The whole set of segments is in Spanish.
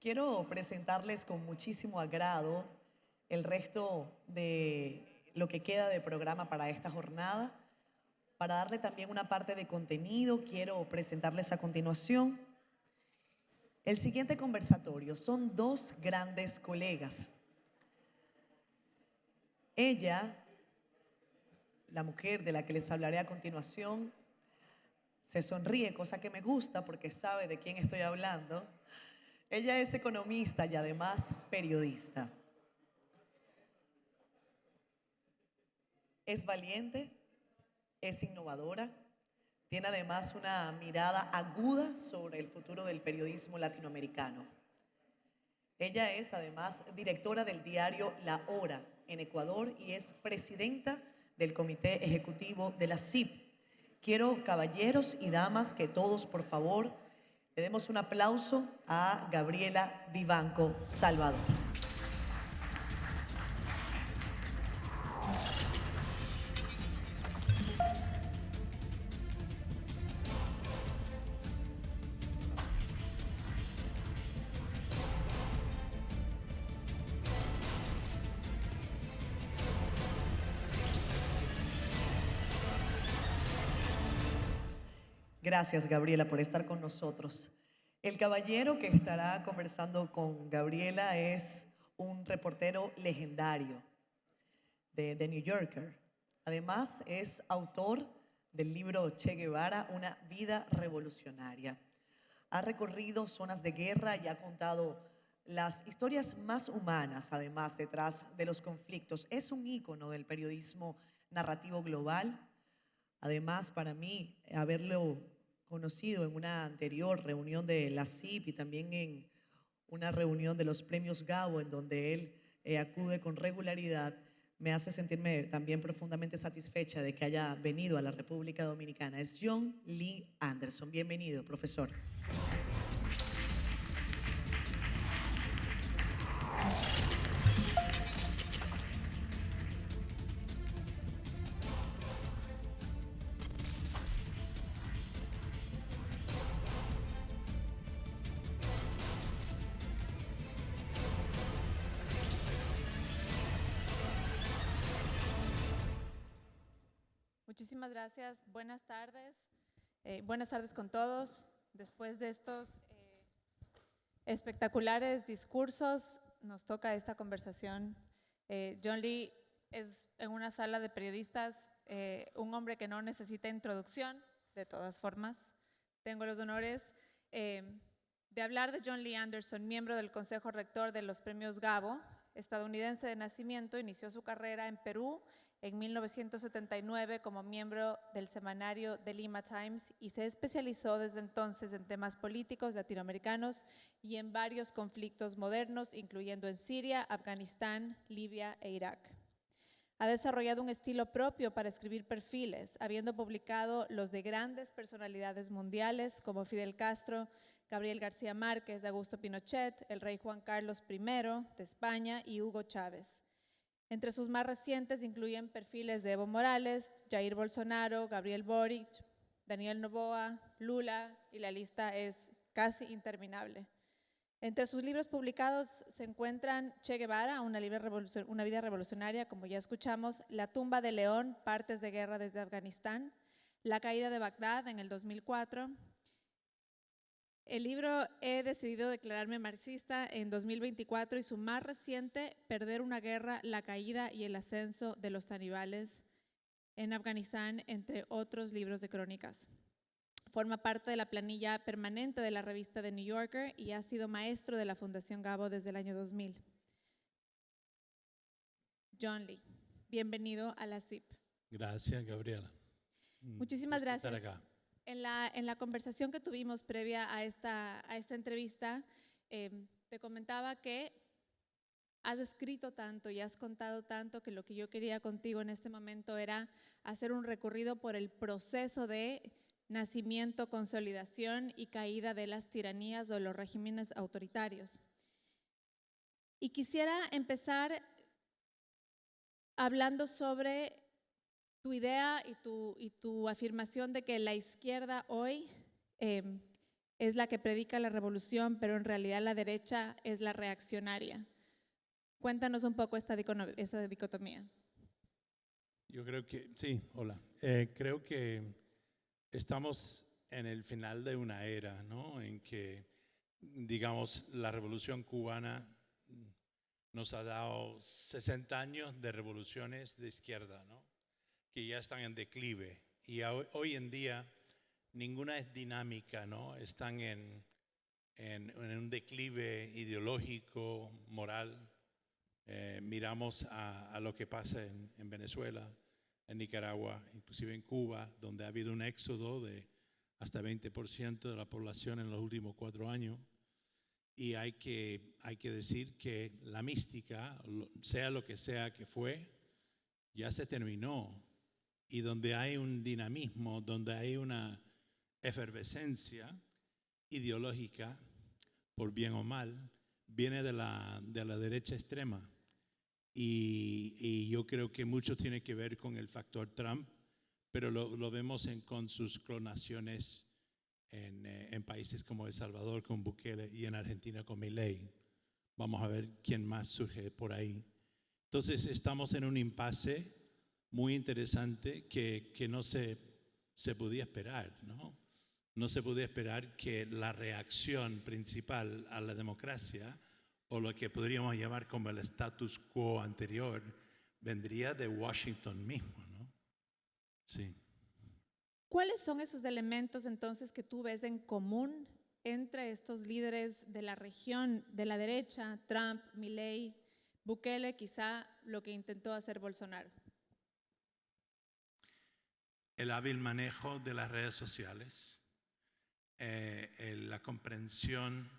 Quiero presentarles con muchísimo agrado el resto de lo que queda de programa para esta jornada. Para darle también una parte de contenido, quiero presentarles a continuación el siguiente conversatorio. Son dos grandes colegas. Ella, la mujer de la que les hablaré a continuación, se sonríe, cosa que me gusta porque sabe de quién estoy hablando. Ella es economista y además periodista. Es valiente, es innovadora, tiene además una mirada aguda sobre el futuro del periodismo latinoamericano. Ella es además directora del diario La Hora en Ecuador y es presidenta del Comité Ejecutivo de la CIP. Quiero, caballeros y damas, que todos, por favor, le demos un aplauso a Gabriela Vivanco Salvador. Gracias, Gabriela, por estar con nosotros. El caballero que estará conversando con Gabriela es un reportero legendario de The New Yorker. Además, es autor del libro Che Guevara, Una vida revolucionaria. Ha recorrido zonas de guerra y ha contado las historias más humanas, además, detrás de los conflictos. Es un ícono del periodismo narrativo global. Además, para mí, haberlo conocido en una anterior reunión de la CIP y también en una reunión de los premios Gabo, en donde él acude con regularidad, me hace sentirme también profundamente satisfecha de que haya venido a la República Dominicana. Es John Lee Anderson. Bienvenido, profesor. Muchísimas gracias. Buenas tardes. Buenas tardes con todos. Después de estos espectaculares discursos, nos toca esta conversación. John Lee es en una sala de periodistas un hombre que no necesita introducción, de todas formas. Tengo los honores de hablar de John Lee Anderson, miembro del Consejo Rector de los Premios Gabo, estadounidense de nacimiento. Inició su carrera en Perú en 1979 como miembro del semanario The Lima Times y se especializó desde entonces en temas políticos latinoamericanos y en varios conflictos modernos, incluyendo en Siria, Afganistán, Libia e Irak. Ha desarrollado un estilo propio para escribir perfiles, habiendo publicado los de grandes personalidades mundiales como Fidel Castro, Gabriel García Márquez, de Augusto Pinochet, el rey Juan Carlos I de España y Hugo Chávez. Entre sus más recientes incluyen perfiles de Evo Morales, Jair Bolsonaro, Gabriel Boric, Daniel Noboa, Lula, y la lista es casi interminable. Entre sus libros publicados se encuentran Che Guevara, una vida revolucionaria, como ya escuchamos, La tumba de León, partes de guerra desde Afganistán, La caída de Bagdad en el 2004, el libro He decidido declararme marxista en 2024 y su más reciente, Perder una guerra, la caída y el ascenso de los talibales en Afganistán, entre otros libros de crónicas. Forma parte de la planilla permanente de la revista The New Yorker y ha sido maestro de la Fundación Gabo desde el año 2000. John Lee, bienvenido a la CIP. Gracias, Gabriela. Muchísimas gracias. Estar acá. En la conversación que tuvimos previa a esta entrevista, te comentaba que has escrito tanto y has contado tanto que lo que yo quería contigo en este momento era hacer un recorrido por el proceso de nacimiento, consolidación y caída de las tiranías o los regímenes autoritarios. Y quisiera empezar hablando sobre tu idea y tu afirmación de que la izquierda hoy es la que predica la revolución, pero en realidad la derecha es la reaccionaria. Cuéntanos un poco esta dicotomía. Yo creo que, sí, hola. Creo que estamos en el final de una era, ¿no? En que, digamos, la revolución cubana nos ha dado 60 años de revoluciones de izquierda, ¿no? Que ya están en declive. Y hoy en día ninguna es dinámica, ¿no? Están en un declive ideológico, moral. Miramos a lo que pasa en Venezuela, en Nicaragua, inclusive en Cuba, donde ha habido un éxodo de hasta 20% de la población en los últimos 4 años. Y hay que decir que la mística, sea lo que sea que fue, ya se terminó. Y donde hay un dinamismo, donde hay una efervescencia ideológica, por bien o mal, viene de la derecha extrema. Y yo creo que mucho tiene que ver con el factor Trump, pero lo vemos con sus clonaciones en países como El Salvador con Bukele y en Argentina con Milei. Vamos a ver quién más surge por ahí. Entonces estamos en un impasse muy interesante que no se podía esperar, ¿no? No se podía esperar que la reacción principal a la democracia, o lo que podríamos llamar como el status quo anterior, vendría de Washington mismo, ¿no? Sí. ¿Cuáles son esos elementos entonces que tú ves en común entre estos líderes de la región, de la derecha, Trump, Milei, Bukele, quizá lo que intentó hacer Bolsonaro? El hábil manejo de las redes sociales, la comprensión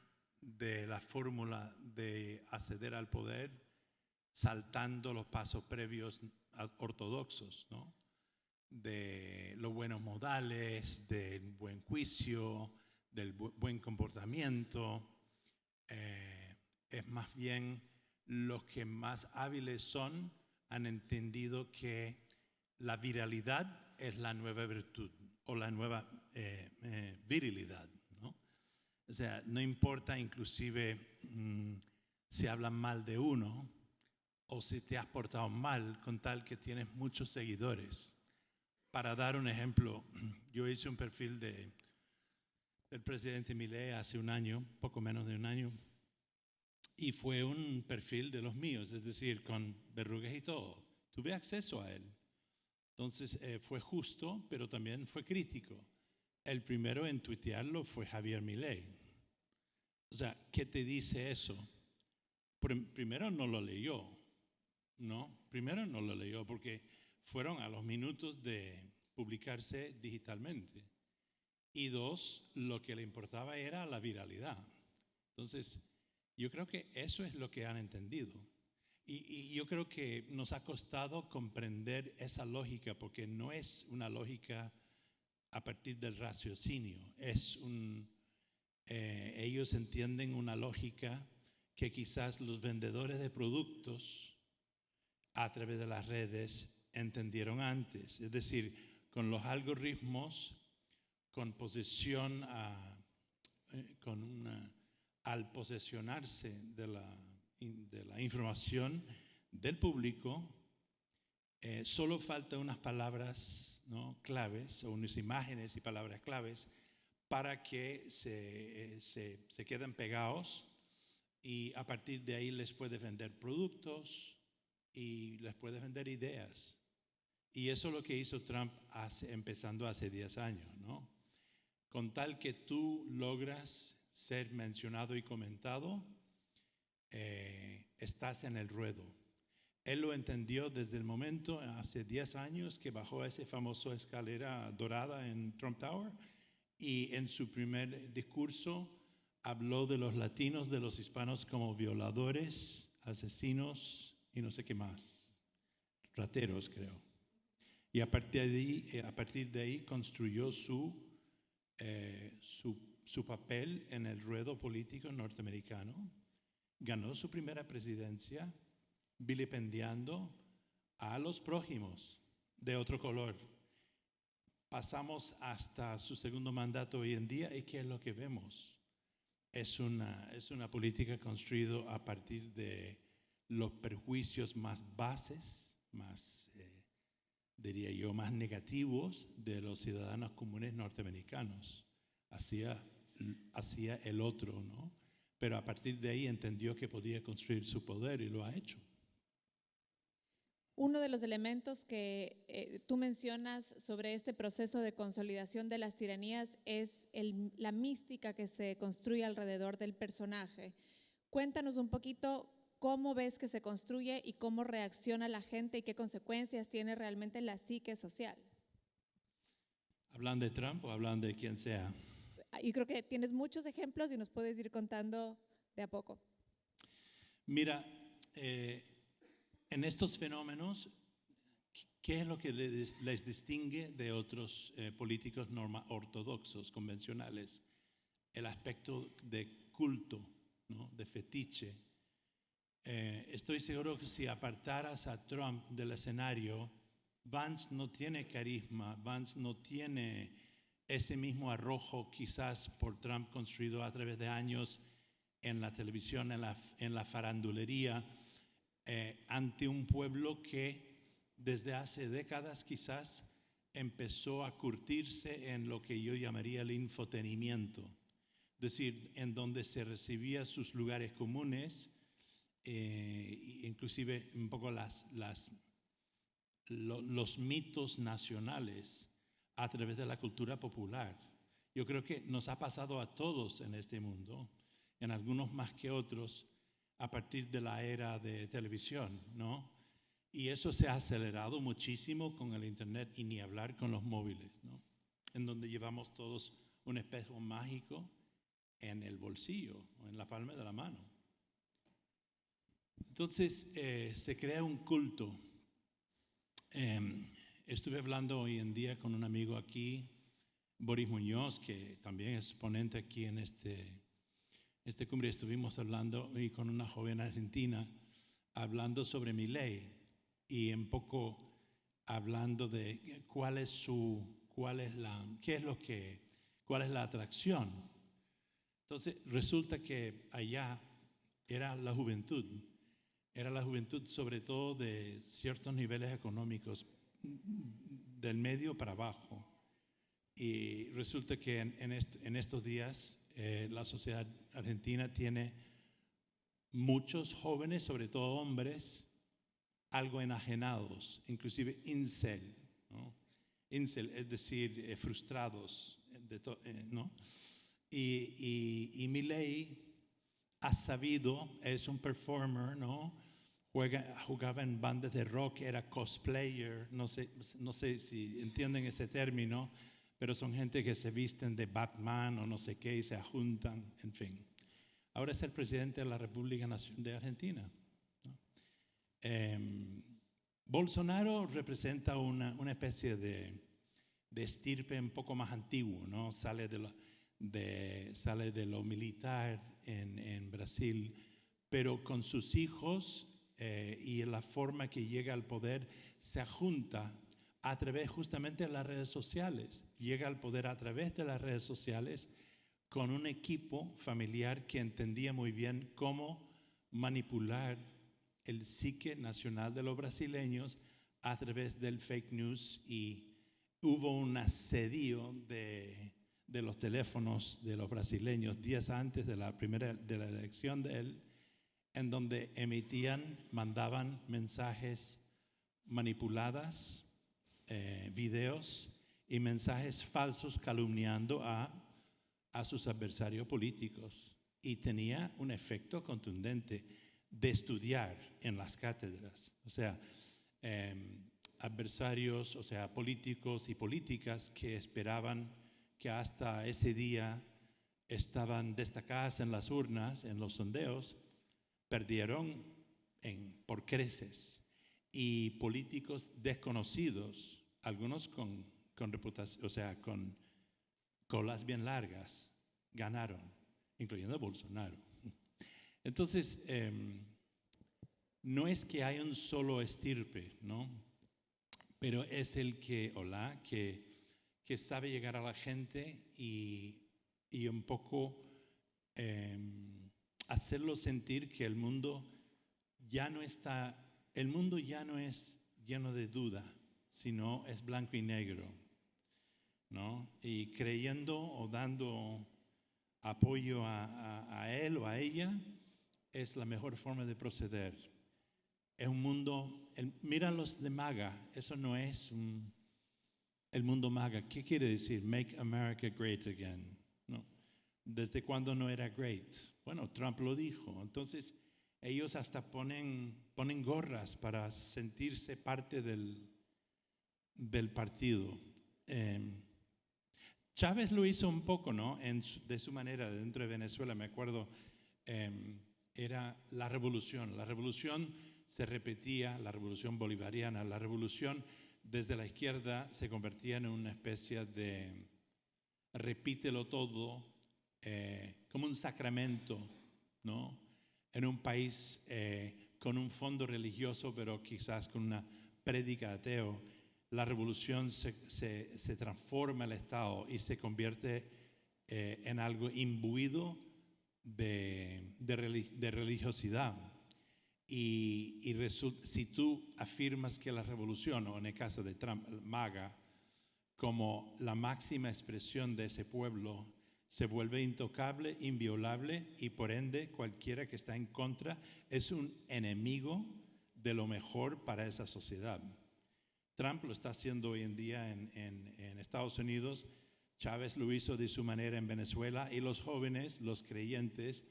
de la fórmula de acceder al poder saltando los pasos previos ortodoxos, ¿no? De los buenos modales, del buen juicio, del buen comportamiento. Es más bien los que más hábiles son han entendido que la viralidad es la nueva virtud o la nueva virilidad, ¿no? O sea, no importa inclusive si hablan mal de uno o si te has portado mal, con tal que tienes muchos seguidores. Para dar un ejemplo, yo hice un perfil del presidente Milei hace un año, poco menos de un año, y fue un perfil de los míos, es decir, con verrugas y todo. Tuve acceso a él. Entonces fue justo, pero también fue crítico. El primero en tuitearlo fue Javier Milei. O sea, ¿qué te dice eso? Primero no lo leyó, ¿no? Primero no lo leyó porque fueron a los minutos de publicarse digitalmente. Y dos, lo que le importaba era la viralidad. Entonces, yo creo que eso es lo que han entendido. Y yo creo que nos ha costado comprender esa lógica, porque no es una lógica a partir del raciocinio. Ellos entienden una lógica que quizás los vendedores de productos a través de las redes entendieron antes. Es decir, con los algoritmos, con posesión, al posesionarse de la información del público, solo falta unas palabras, ¿no?, claves, o unas imágenes y palabras claves para que se queden pegados, y a partir de ahí les puedes vender productos y les puedes vender ideas. Y eso es lo que hizo Trump empezando hace 10 años, ¿no? Con tal que tú logras ser mencionado y comentado, estás en el ruedo. Él lo entendió desde el momento, hace 10 años, que bajó a esa famosa escalera dorada en Trump Tower, y en su primer discurso habló de los latinos, de los hispanos como violadores, asesinos y no sé qué más, rateros, creo. Y a partir de ahí construyó su papel en el ruedo político norteamericano. Ganó su primera presidencia vilipendiando a los prójimos de otro color. pasamos hasta su segundo mandato hoy en día, ¿y qué es lo que vemos? Es una política construida a partir de los perjuicios más bases, más, diría yo, más negativos de los ciudadanos comunes norteamericanos hacia el otro, ¿no? Pero a partir de ahí entendió que podía construir su poder y lo ha hecho. Uno de los elementos que tú mencionas sobre este proceso de consolidación de las tiranías es la mística que se construye alrededor del personaje. Cuéntanos un poquito cómo ves que se construye y cómo reacciona la gente y qué consecuencias tiene realmente la psique social. ¿Hablan de Trump o hablan de quien sea? Yo creo que tienes muchos ejemplos y nos puedes ir contando de a poco. Mira, en estos fenómenos, ¿qué es lo que les distingue de otros políticos ortodoxos, convencionales? El aspecto de culto, ¿no? De fetiche. Estoy seguro que si apartaras a Trump del escenario, Vance no tiene carisma, Vance no tiene ese mismo arrojo quizás por Trump construido a través de años en la televisión, en la farandulería, ante un pueblo que desde hace décadas quizás empezó a curtirse en lo que yo llamaría el infotenimiento, es decir, en donde se recibía sus lugares comunes, inclusive un poco los mitos nacionales a través de la cultura popular. Yo creo que nos ha pasado a todos en este mundo, en algunos más que otros, a partir de la era de televisión, ¿no? Y eso se ha acelerado muchísimo con el Internet y ni hablar con los móviles, ¿no? En donde llevamos todos un espejo mágico en el bolsillo o en la palma de la mano. Entonces se crea un culto. Estuve hablando hoy en día con un amigo aquí, Boris Muñoz, que también es ponente aquí en este cumbre. Estuvimos hablando hoy con una joven argentina, hablando sobre Milei y un poco hablando de cuál es la atracción. Entonces resulta que allá era la juventud sobre todo de ciertos niveles económicos, del medio para abajo. Y resulta que en estos días la sociedad argentina tiene muchos jóvenes, sobre todo hombres, algo enajenados, inclusive incel, ¿no? Incel, es decir, frustrados, ¿no? Y Milei ha sabido, es un performer, ¿no? Jugaba en bandas de rock, era cosplayer, no sé si entienden ese término, pero son gente que se visten de Batman o no sé qué y se juntan, en fin. Ahora es el presidente de la República de Argentina, ¿no? Bolsonaro representa una especie de estirpe un poco más antiguo, ¿no? Sale de lo militar en Brasil, pero con sus hijos y en la forma que llega al poder se junta a través justamente de las redes sociales. Llega al poder a través de las redes sociales con un equipo familiar que entendía muy bien cómo manipular el psique nacional de los brasileños a través del fake news, y hubo un asedio de los teléfonos de los brasileños días antes de la elección de él, en donde mandaban mensajes manipuladas, videos y mensajes falsos calumniando a sus adversarios políticos, y tenía un efecto contundente de estudiar en las cátedras. O sea, adversarios, o sea, políticos y políticas que esperaban que hasta ese día estaban destacadas en las urnas, en los sondeos, perdieron por creces. Y políticos desconocidos, algunos con reputación, o sea, con colas bien largas, ganaron, incluyendo Bolsonaro. Entonces, no es que hay un solo estirpe, ¿no? Pero es el que que sabe llegar a la gente y un poco hacerlo sentir que el mundo ya no es lleno de duda, sino es blanco y negro, ¿no? Y creyendo o dando apoyo a él o a ella es la mejor forma de proceder. Es un mundo, mira los de MAGA, eso no es el mundo MAGA. ¿Qué quiere decir? Make America Great Again. No. ¿Desde cuándo no era great? Bueno, Trump lo dijo. Entonces, ellos hasta ponen gorras para sentirse parte del partido. Chávez lo hizo un poco, ¿no? De su manera, dentro de Venezuela, me acuerdo, era la revolución. La revolución se repetía, la revolución bolivariana, la revolución desde la izquierda se convertía en una especie de repítelo todo, como un sacramento, ¿no? En un país con un fondo religioso, pero quizás con una prédica ateo, la revolución se transforma el Estado y se convierte en algo imbuido de religiosidad. Y si tú afirmas que la revolución, o en el caso de Trump, MAGA, como la máxima expresión de ese pueblo, se vuelve intocable, inviolable, y por ende cualquiera que está en contra es un enemigo de lo mejor para esa sociedad. Trump lo está haciendo hoy en día en Estados Unidos, Chávez lo hizo de su manera en Venezuela, y los jóvenes, los creyentes,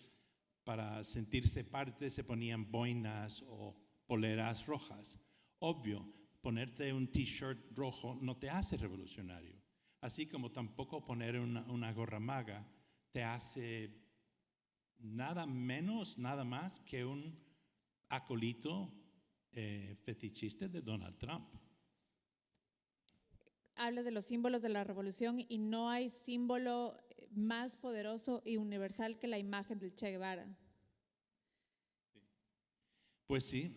para sentirse parte se ponían boinas o poleras rojas. Obvio, ponerte un t-shirt rojo no te hace revolucionario. Así como tampoco poner una gorra MAGA te hace nada menos, nada más que un acolito fetichista de Donald Trump. Hablas de los símbolos de la revolución y no hay símbolo más poderoso y universal que la imagen del Che Guevara. Pues sí,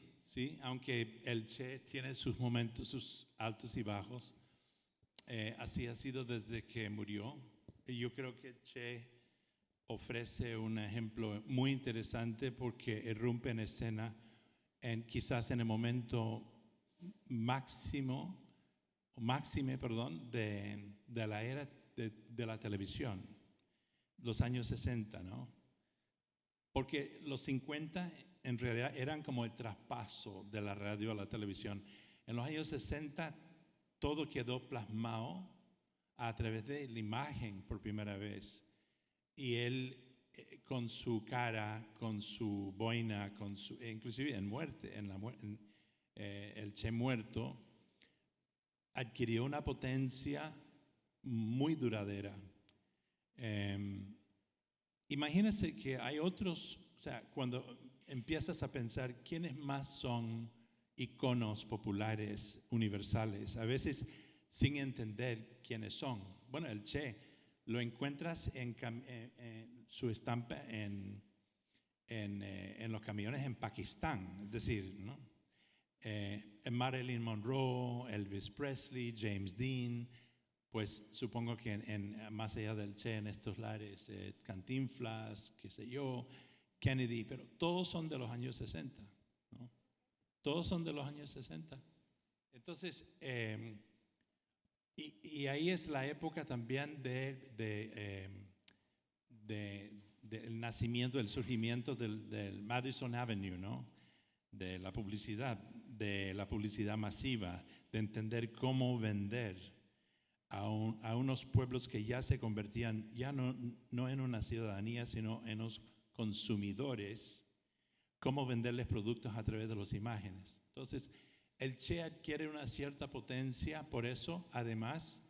aunque el Che tiene sus momentos, sus altos y bajos, así ha sido desde que murió. Y yo creo que Che ofrece un ejemplo muy interesante porque irrumpe en escena quizás en el momento máxime, de la era de la televisión, los años 60, ¿no? Porque los 50 en realidad eran como el traspaso de la radio a la televisión. En los años 60 todo quedó plasmado a través de la imagen por primera vez. Y él con su cara, con su boina, inclusive el Che muerto, adquirió una potencia muy duradera. Imagínense que hay otros, o sea, cuando empiezas a pensar quiénes más son iconos populares universales, a veces sin entender quiénes son. Bueno, el Che lo encuentras en su estampa en los camiones en Pakistán, es decir, ¿no? Marilyn Monroe, Elvis Presley, James Dean, pues supongo que más allá del Che en estos lares, Cantinflas, qué sé yo, Kennedy, pero todos son de los años 60, ¿no? Todos son de los años 60. Entonces, y ahí es la época también del nacimiento, del surgimiento del Madison Avenue, ¿no? De la publicidad masiva, de entender cómo vender a unos pueblos que ya se convertían, ya no en una ciudadanía, sino en los consumidores, cómo venderles productos a través de las imágenes. Entonces, el Che adquiere una cierta potencia, por eso, además,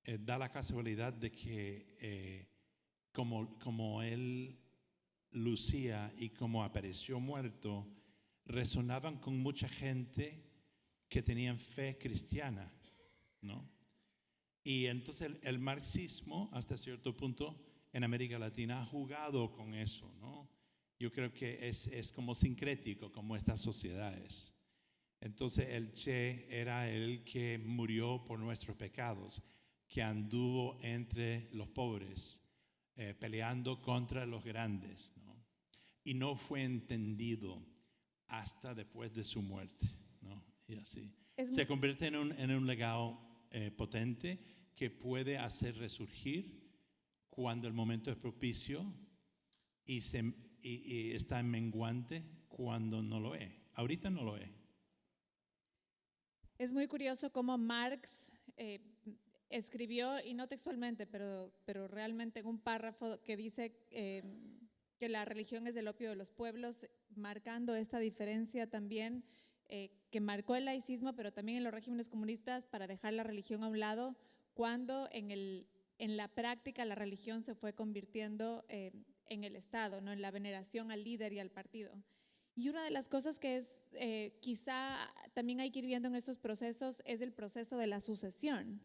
da la casualidad de que como él lucía y como apareció muerto, resonaban con mucha gente que tenían fe cristiana, ¿no? Y entonces el marxismo, hasta cierto punto, en América Latina ha jugado con eso, ¿no? Yo creo que es como sincrético, como estas sociedades. Entonces el Che era el que murió por nuestros pecados, que anduvo entre los pobres, peleando contra los grandes, ¿no? Y no fue entendido hasta después de su muerte, ¿no? Y así. Se convierte en un legado potente que puede hacer resurgir cuando el momento es propicio y está en menguante cuando no lo es. Ahorita no lo es. Es muy curioso cómo Marx escribió, y no textualmente, pero realmente en un párrafo que dice que la religión es el opio de los pueblos, marcando esta diferencia también que marcó el laicismo, pero también en los regímenes comunistas para dejar la religión a un lado, cuando en la práctica la religión se fue convirtiendo en el Estado, ¿no? En la veneración al líder y al partido. Y una de las cosas que es quizá también hay que ir viendo en estos procesos es el proceso de la sucesión.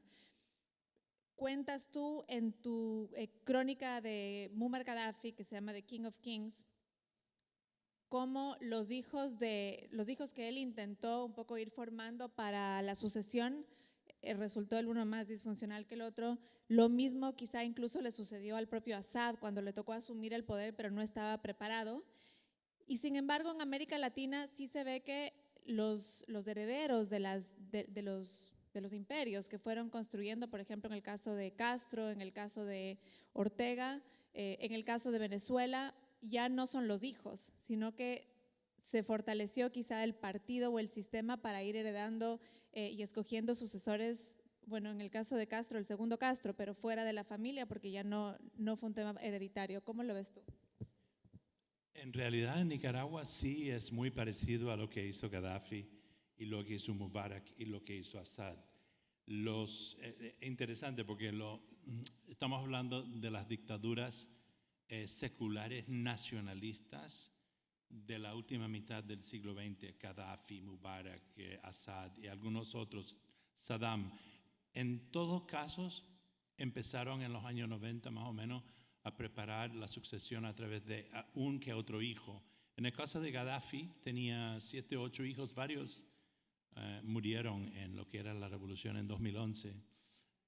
Cuentas tú en tu crónica de Muammar Gaddafi, que se llama The King of Kings, cómo los hijos que él intentó un poco ir formando para la sucesión, resultó el uno más disfuncional que el otro. Lo mismo quizá incluso le sucedió al propio Assad cuando le tocó asumir el poder, pero no estaba preparado. Y sin embargo, en América Latina sí se ve que los herederos de los imperios que fueron construyendo, por ejemplo, en el caso de Castro, en el caso de Ortega, en el caso de Venezuela, ya no son los hijos, sino que se fortaleció quizá el partido o el sistema para ir heredando y escogiendo sucesores. Bueno, en el caso de Castro, el segundo Castro, pero fuera de la familia, porque ya no fue un tema hereditario. ¿Cómo lo ves tú? En realidad en Nicaragua sí es muy parecido a lo que hizo Gaddafi y lo que hizo Mubarak y lo que hizo Assad. Interesante porque estamos hablando de las dictaduras seculares nacionalistas de la última mitad del siglo XX, Gaddafi, Mubarak, Assad y algunos otros, Saddam. En todos casos empezaron en los años 90 más o menos a preparar la sucesión a través de un que otro hijo. En el caso de Gaddafi tenía 7 o 8 hijos, varios murieron en lo que era la revolución en 2011,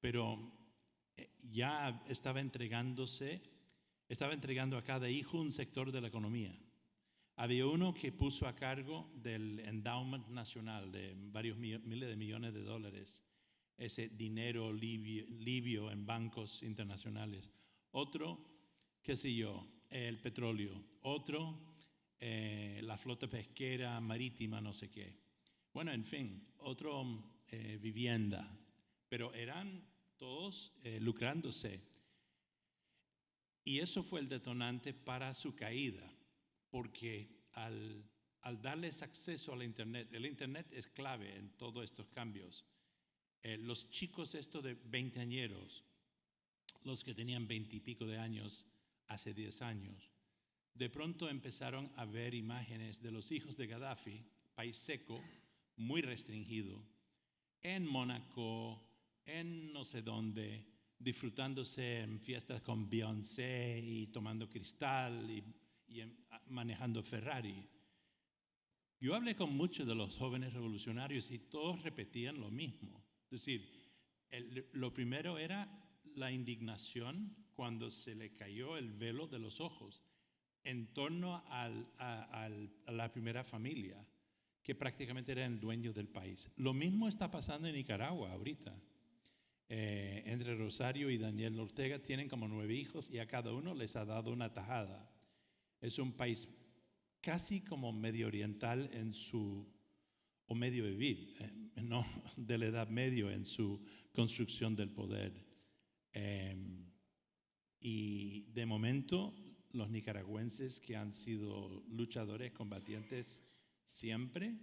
pero ya estaba entregando a cada hijo un sector de la economía. Había uno que puso a cargo del endowment nacional de varios miles de millones de dólares, ese dinero libio en bancos internacionales. Otro, qué sé yo, el petróleo. Otro, la flota pesquera marítima, no sé qué. Bueno, en fin, otro, vivienda. Pero eran todos lucrándose. Y eso fue el detonante para su caída, porque al darles acceso al Internet, el Internet es clave en todos estos cambios. Los chicos estos de 20añeros, los que tenían 20 y pico de años hace 10 años, de pronto empezaron a ver imágenes de los hijos de Gaddafi, país seco, muy restringido, en Mónaco, en no sé dónde, disfrutándose en fiestas con Beyoncé y tomando cristal y manejando Ferrari. Yo hablé con muchos de los jóvenes revolucionarios y todos repetían lo mismo. Es decir, lo primero era la indignación cuando se le cayó el velo de los ojos en torno a la primera familia, que prácticamente era el dueño del país. Lo mismo está pasando en Nicaragua ahorita. Entre Rosario y Daniel Ortega tienen como 9 hijos y a cada uno les ha dado una tajada. Es un país casi como medio oriental o medio vivir, no, de la edad medio en su construcción del poder. Y de momento los nicaragüenses que han sido luchadores, combatientes siempre,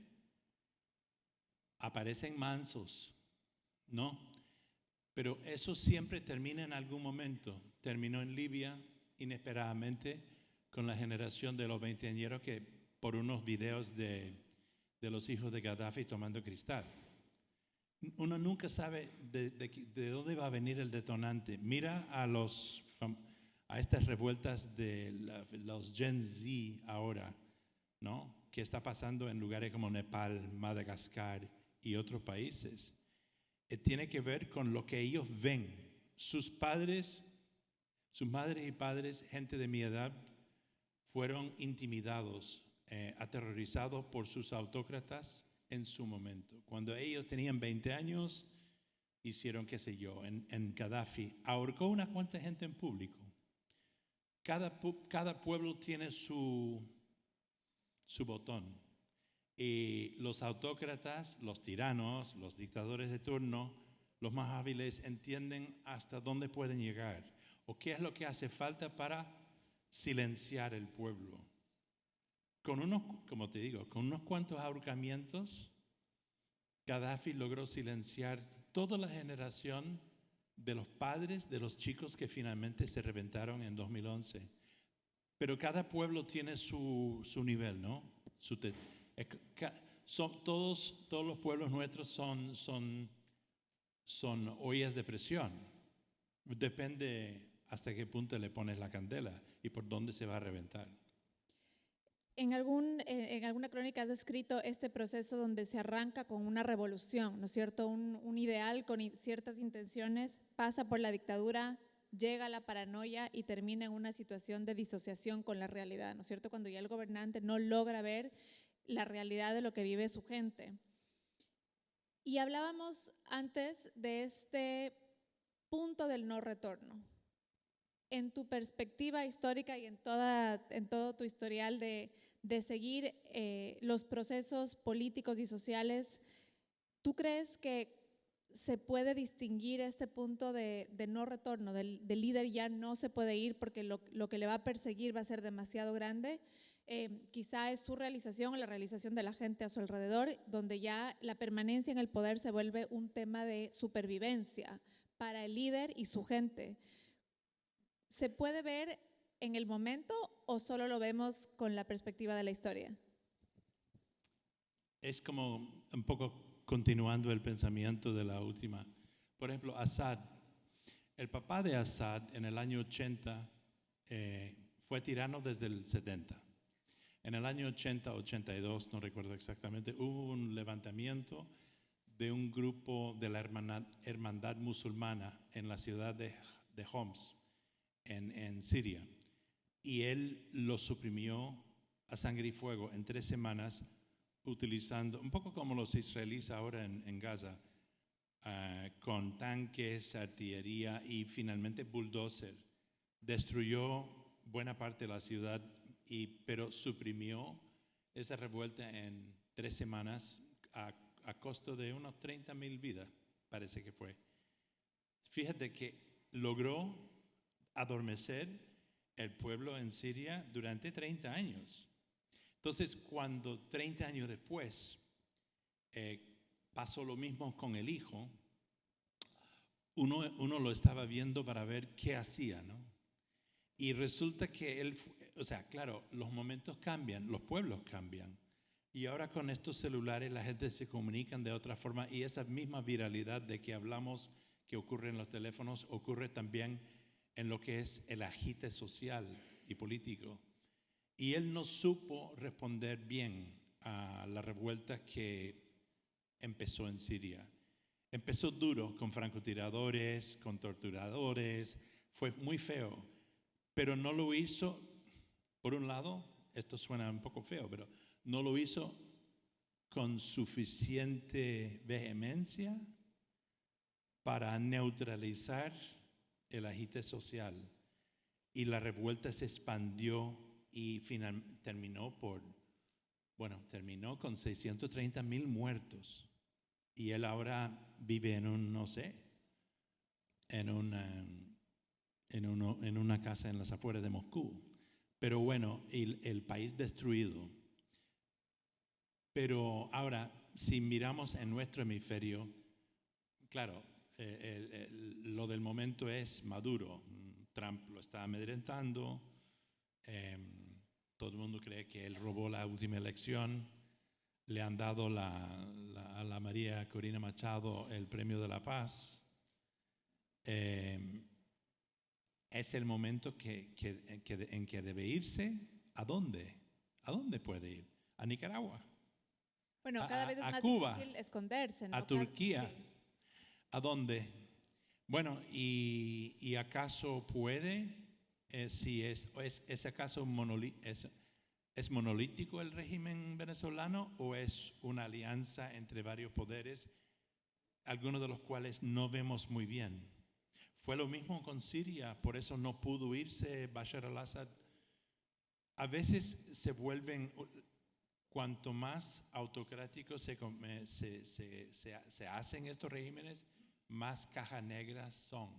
aparecen mansos, ¿no? Pero eso siempre termina en algún momento. Terminó en Libia inesperadamente con la generación de los 20añeros que por unos videos de los hijos de Gaddafi tomando cristal. Uno nunca sabe de dónde va a venir el detonante. Mira a estas revueltas de los Gen Z ahora, ¿no? Que está pasando en lugares como Nepal, Madagascar y otros países. Tiene que ver con lo que ellos ven sus padres, sus madres y padres, gente de mi edad, fueron intimidados, aterrorizados por sus autócratas en su momento. Cuando ellos tenían 20 años, hicieron, qué sé yo, en Gaddafi, ahorcó una cuanta gente en público. Cada pueblo tiene su botón. Y los autócratas, los tiranos, los dictadores de turno, los más hábiles entienden hasta dónde pueden llegar o qué es lo que hace falta para silenciar el pueblo. Con unos, como te digo, con unos cuantos ahorcamientos, Gaddafi logró silenciar toda la generación de los padres de los chicos que finalmente se reventaron en 2011. Pero cada pueblo tiene su nivel, ¿no? Todos los pueblos nuestros son ollas de presión. Depende hasta qué punto le pones la candela y por dónde se va a reventar. En alguna crónica has descrito este proceso donde se arranca con una revolución, ¿no es cierto? Un ideal con ciertas intenciones, pasa por la dictadura, llega a la paranoia y termina en una situación de disociación con la realidad, ¿no es cierto? Cuando ya el gobernante no logra ver la realidad de lo que vive su gente. Y hablábamos antes de este punto del no retorno. En tu perspectiva histórica y en todo tu historial de seguir los procesos políticos y sociales, ¿tú crees que se puede distinguir este punto de no retorno, del líder ya no se puede ir porque lo que le va a perseguir va a ser demasiado grande? Quizá es su realización o la realización de la gente a su alrededor, donde ya la permanencia en el poder se vuelve un tema de supervivencia para el líder y su gente. ¿Se puede ver en el momento o solo lo vemos con la perspectiva de la historia? Es como un poco continuando el pensamiento de la última. Por ejemplo, Assad. El papá de Assad en el año 80 fue tirano desde el 70. En el año 80, 82, no recuerdo exactamente, hubo un levantamiento de un grupo de la hermandad musulmana en la ciudad de Homs, en Siria. Y él lo suprimió a sangre y fuego en 3 semanas, utilizando, un poco como los israelíes ahora en Gaza, con tanques, artillería y finalmente bulldozer. Destruyó buena parte de la ciudad, pero suprimió esa revuelta en 3 semanas a costo de unos 30,000 vidas, parece que fue. Fíjate que logró adormecer el pueblo en Siria durante 30 años. Entonces, cuando 30 años después pasó lo mismo con el hijo, uno lo estaba viendo para ver qué hacía, ¿no? Y resulta que él, o sea, claro, los momentos cambian, los pueblos cambian. Y ahora con estos celulares la gente se comunica de otra forma y esa misma viralidad de que hablamos que ocurre en los teléfonos ocurre también en lo que es el agite social y político. Y él no supo responder bien a la revuelta que empezó en Siria. Empezó duro con francotiradores, con torturadores, fue muy feo, pero no lo hizo, por un lado, esto suena un poco feo, pero no lo hizo con suficiente vehemencia para neutralizar el agite social. Y la revuelta se expandió y terminó con 630,000 muertos. Y él ahora vive en una casa en las afueras de Moscú. Pero bueno, el país destruido. Pero ahora, si miramos en nuestro hemisferio, claro, lo del momento es Maduro. Trump lo está amedrentando. Todo el mundo cree que él robó la última elección. Le han dado a la María Corina Machado el Premio de la Paz. Es el momento en que debe irse. ¿A dónde? ¿A dónde puede ir? ¿A Nicaragua? Bueno, cada vez es más Cuba, difícil esconderse, ¿no? a Turquía. Sí. ¿A dónde? Bueno, ¿y acaso puede? Si ¿Es acaso es monolítico el régimen venezolano o es una alianza entre varios poderes, algunos de los cuales no vemos muy bien? Fue lo mismo con Siria, por eso no pudo irse Bashar al-Assad. A veces se vuelven, cuanto más autocráticos se hacen estos regímenes, más cajas negras son,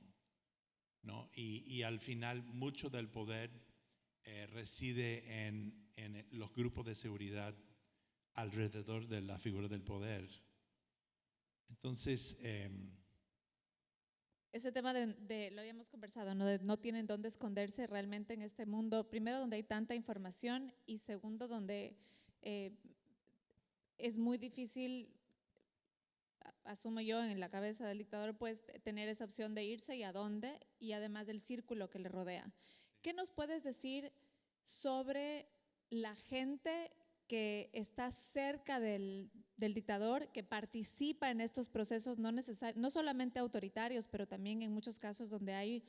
¿no? Y al final mucho del poder reside en los grupos de seguridad alrededor de la figura del poder. Entonces, Ese tema lo habíamos conversado, ¿no? De no tienen dónde esconderse realmente en este mundo. Primero, donde hay tanta información y segundo, donde es muy difícil, asumo yo, en la cabeza del dictador, pues tener esa opción de irse y a dónde, y además del círculo que le rodea. ¿Qué nos puedes decir sobre la gente que está cerca del dictador, que participa en estos procesos, no solamente autoritarios, pero también en muchos casos donde hay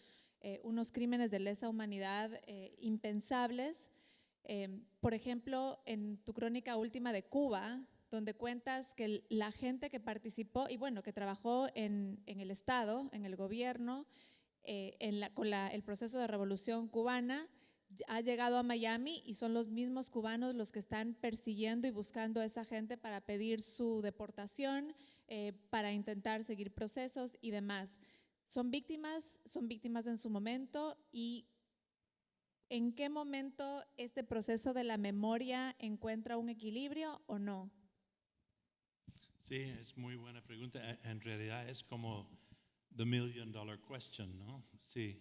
unos crímenes de lesa humanidad impensables? Por ejemplo, en tu crónica última de Cuba, donde cuentas que la gente que participó y bueno, que trabajó en el Estado, en el gobierno, con el proceso de revolución cubana, ha llegado a Miami y son los mismos cubanos los que están persiguiendo y buscando a esa gente para pedir su deportación, para intentar seguir procesos y demás. Son víctimas en su momento. ¿Y en qué momento este proceso de la memoria encuentra un equilibrio o no? sí, es muy buena pregunta. En realidad es como the $1 million question, ¿no? Sí,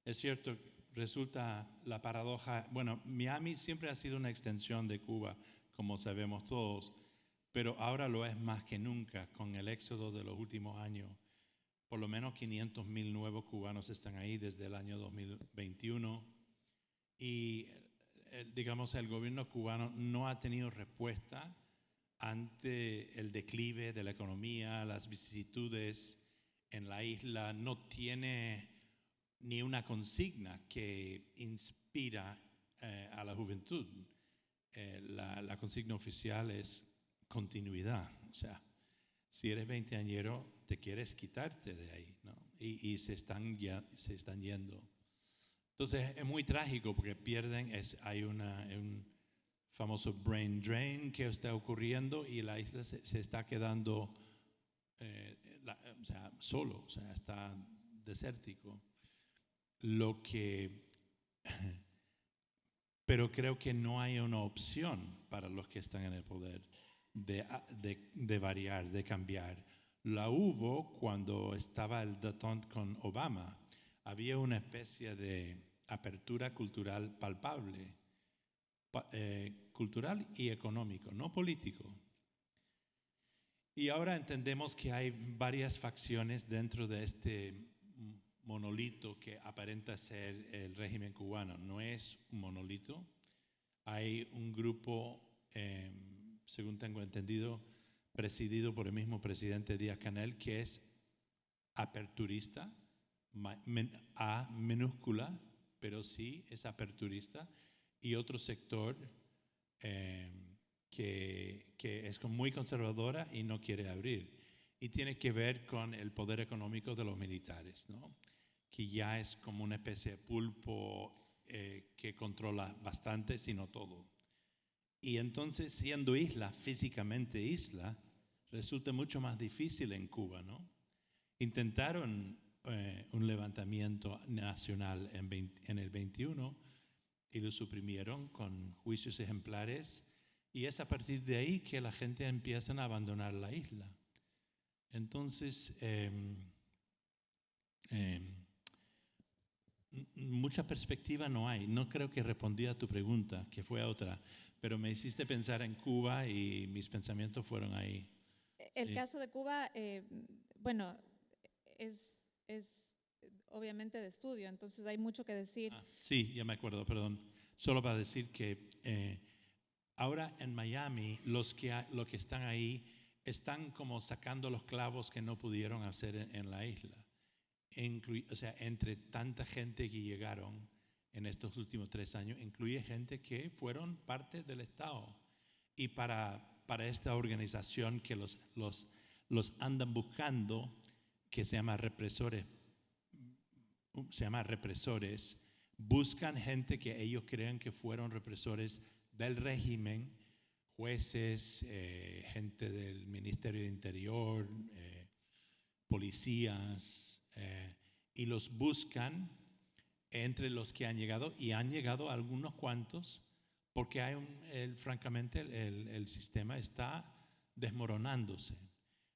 es cierto, resulta la paradoja. Bueno, Miami siempre ha sido una extensión de Cuba, como sabemos todos, pero ahora lo es más que nunca con el éxodo de los últimos años. Por lo menos 500,000 nuevos cubanos están ahí desde el año 2021 y digamos el gobierno cubano no ha tenido respuesta ante el declive de la economía, las vicisitudes en la isla, no tiene ni una consigna que inspira a la juventud. La consigna oficial es continuidad, o sea, si eres veinteañero te quieres quitarte de ahí, ¿no? Y se están yendo. Entonces es muy trágico porque pierden, hay un famoso brain drain que está ocurriendo y la isla se está quedando o sea, solo, o sea, está desértico. Pero creo que no hay una opción para los que están en el poder de variar, de cambiar. La hubo cuando estaba el détente con Obama. Había una especie de apertura cultural palpable, cultural y económico, no político. Y ahora entendemos que hay varias facciones dentro de este monolito que aparenta ser el régimen cubano. No es un monolito. Hay un grupo, según tengo entendido, presidido por el mismo presidente Díaz-Canel, que es aperturista, A minúscula, pero sí es aperturista, y otro sector que es muy conservadora y no quiere abrir. Y tiene que ver con el poder económico de los militares, ¿no? Que ya es como una especie de pulpo que controla bastante, si no todo. Y entonces, siendo isla, físicamente isla, resulta mucho más difícil en Cuba, ¿no? Intentaron un levantamiento nacional en el 21 y lo suprimieron con juicios ejemplares, y es a partir de ahí que la gente empieza a abandonar la isla. Entonces, mucha perspectiva no hay. No creo que respondí a tu pregunta, que fue otra, pero me hiciste pensar en Cuba y mis pensamientos fueron ahí. El Sí. caso de Cuba, bueno, es obviamente de estudio, entonces hay mucho que decir. Sí, ya me acuerdo, perdón. Solo para decir que ahora en Miami los que están ahí están como sacando los clavos que no pudieron hacer en la isla. o sea, entre tanta gente que llegaron en estos últimos 3 años, incluye gente que fueron parte del Estado. Y para esta organización que los andan buscando, que se llama represores, buscan gente que ellos creen que fueron represores del régimen, jueces, gente del Ministerio de Interior, policías, y los buscan entre los que han llegado, y han llegado algunos cuantos, porque francamente el sistema está desmoronándose.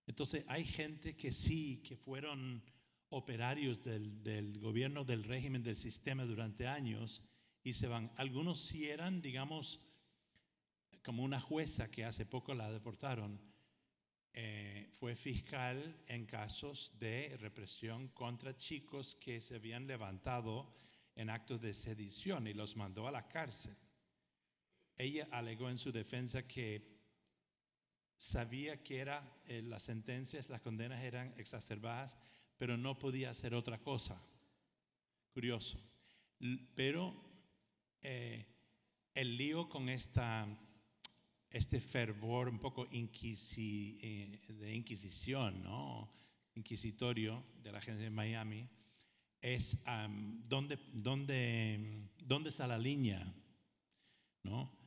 Entonces hay gente que sí, que fueron operarios del gobierno, del régimen, del sistema durante años y se van. Algunos sí eran, digamos, como una jueza que hace poco la deportaron, fue fiscal en casos de represión contra chicos que se habían levantado en actos de sedición y los mandó a la cárcel. Ella alegó en su defensa que sabía que las sentencias, las condenas eran exacerbadas, pero no podía hacer otra cosa. Curioso. Pero el lío con este fervor un poco de inquisición, ¿no? Inquisitorio de la gente de Miami, es ¿dónde está la línea? ¿No?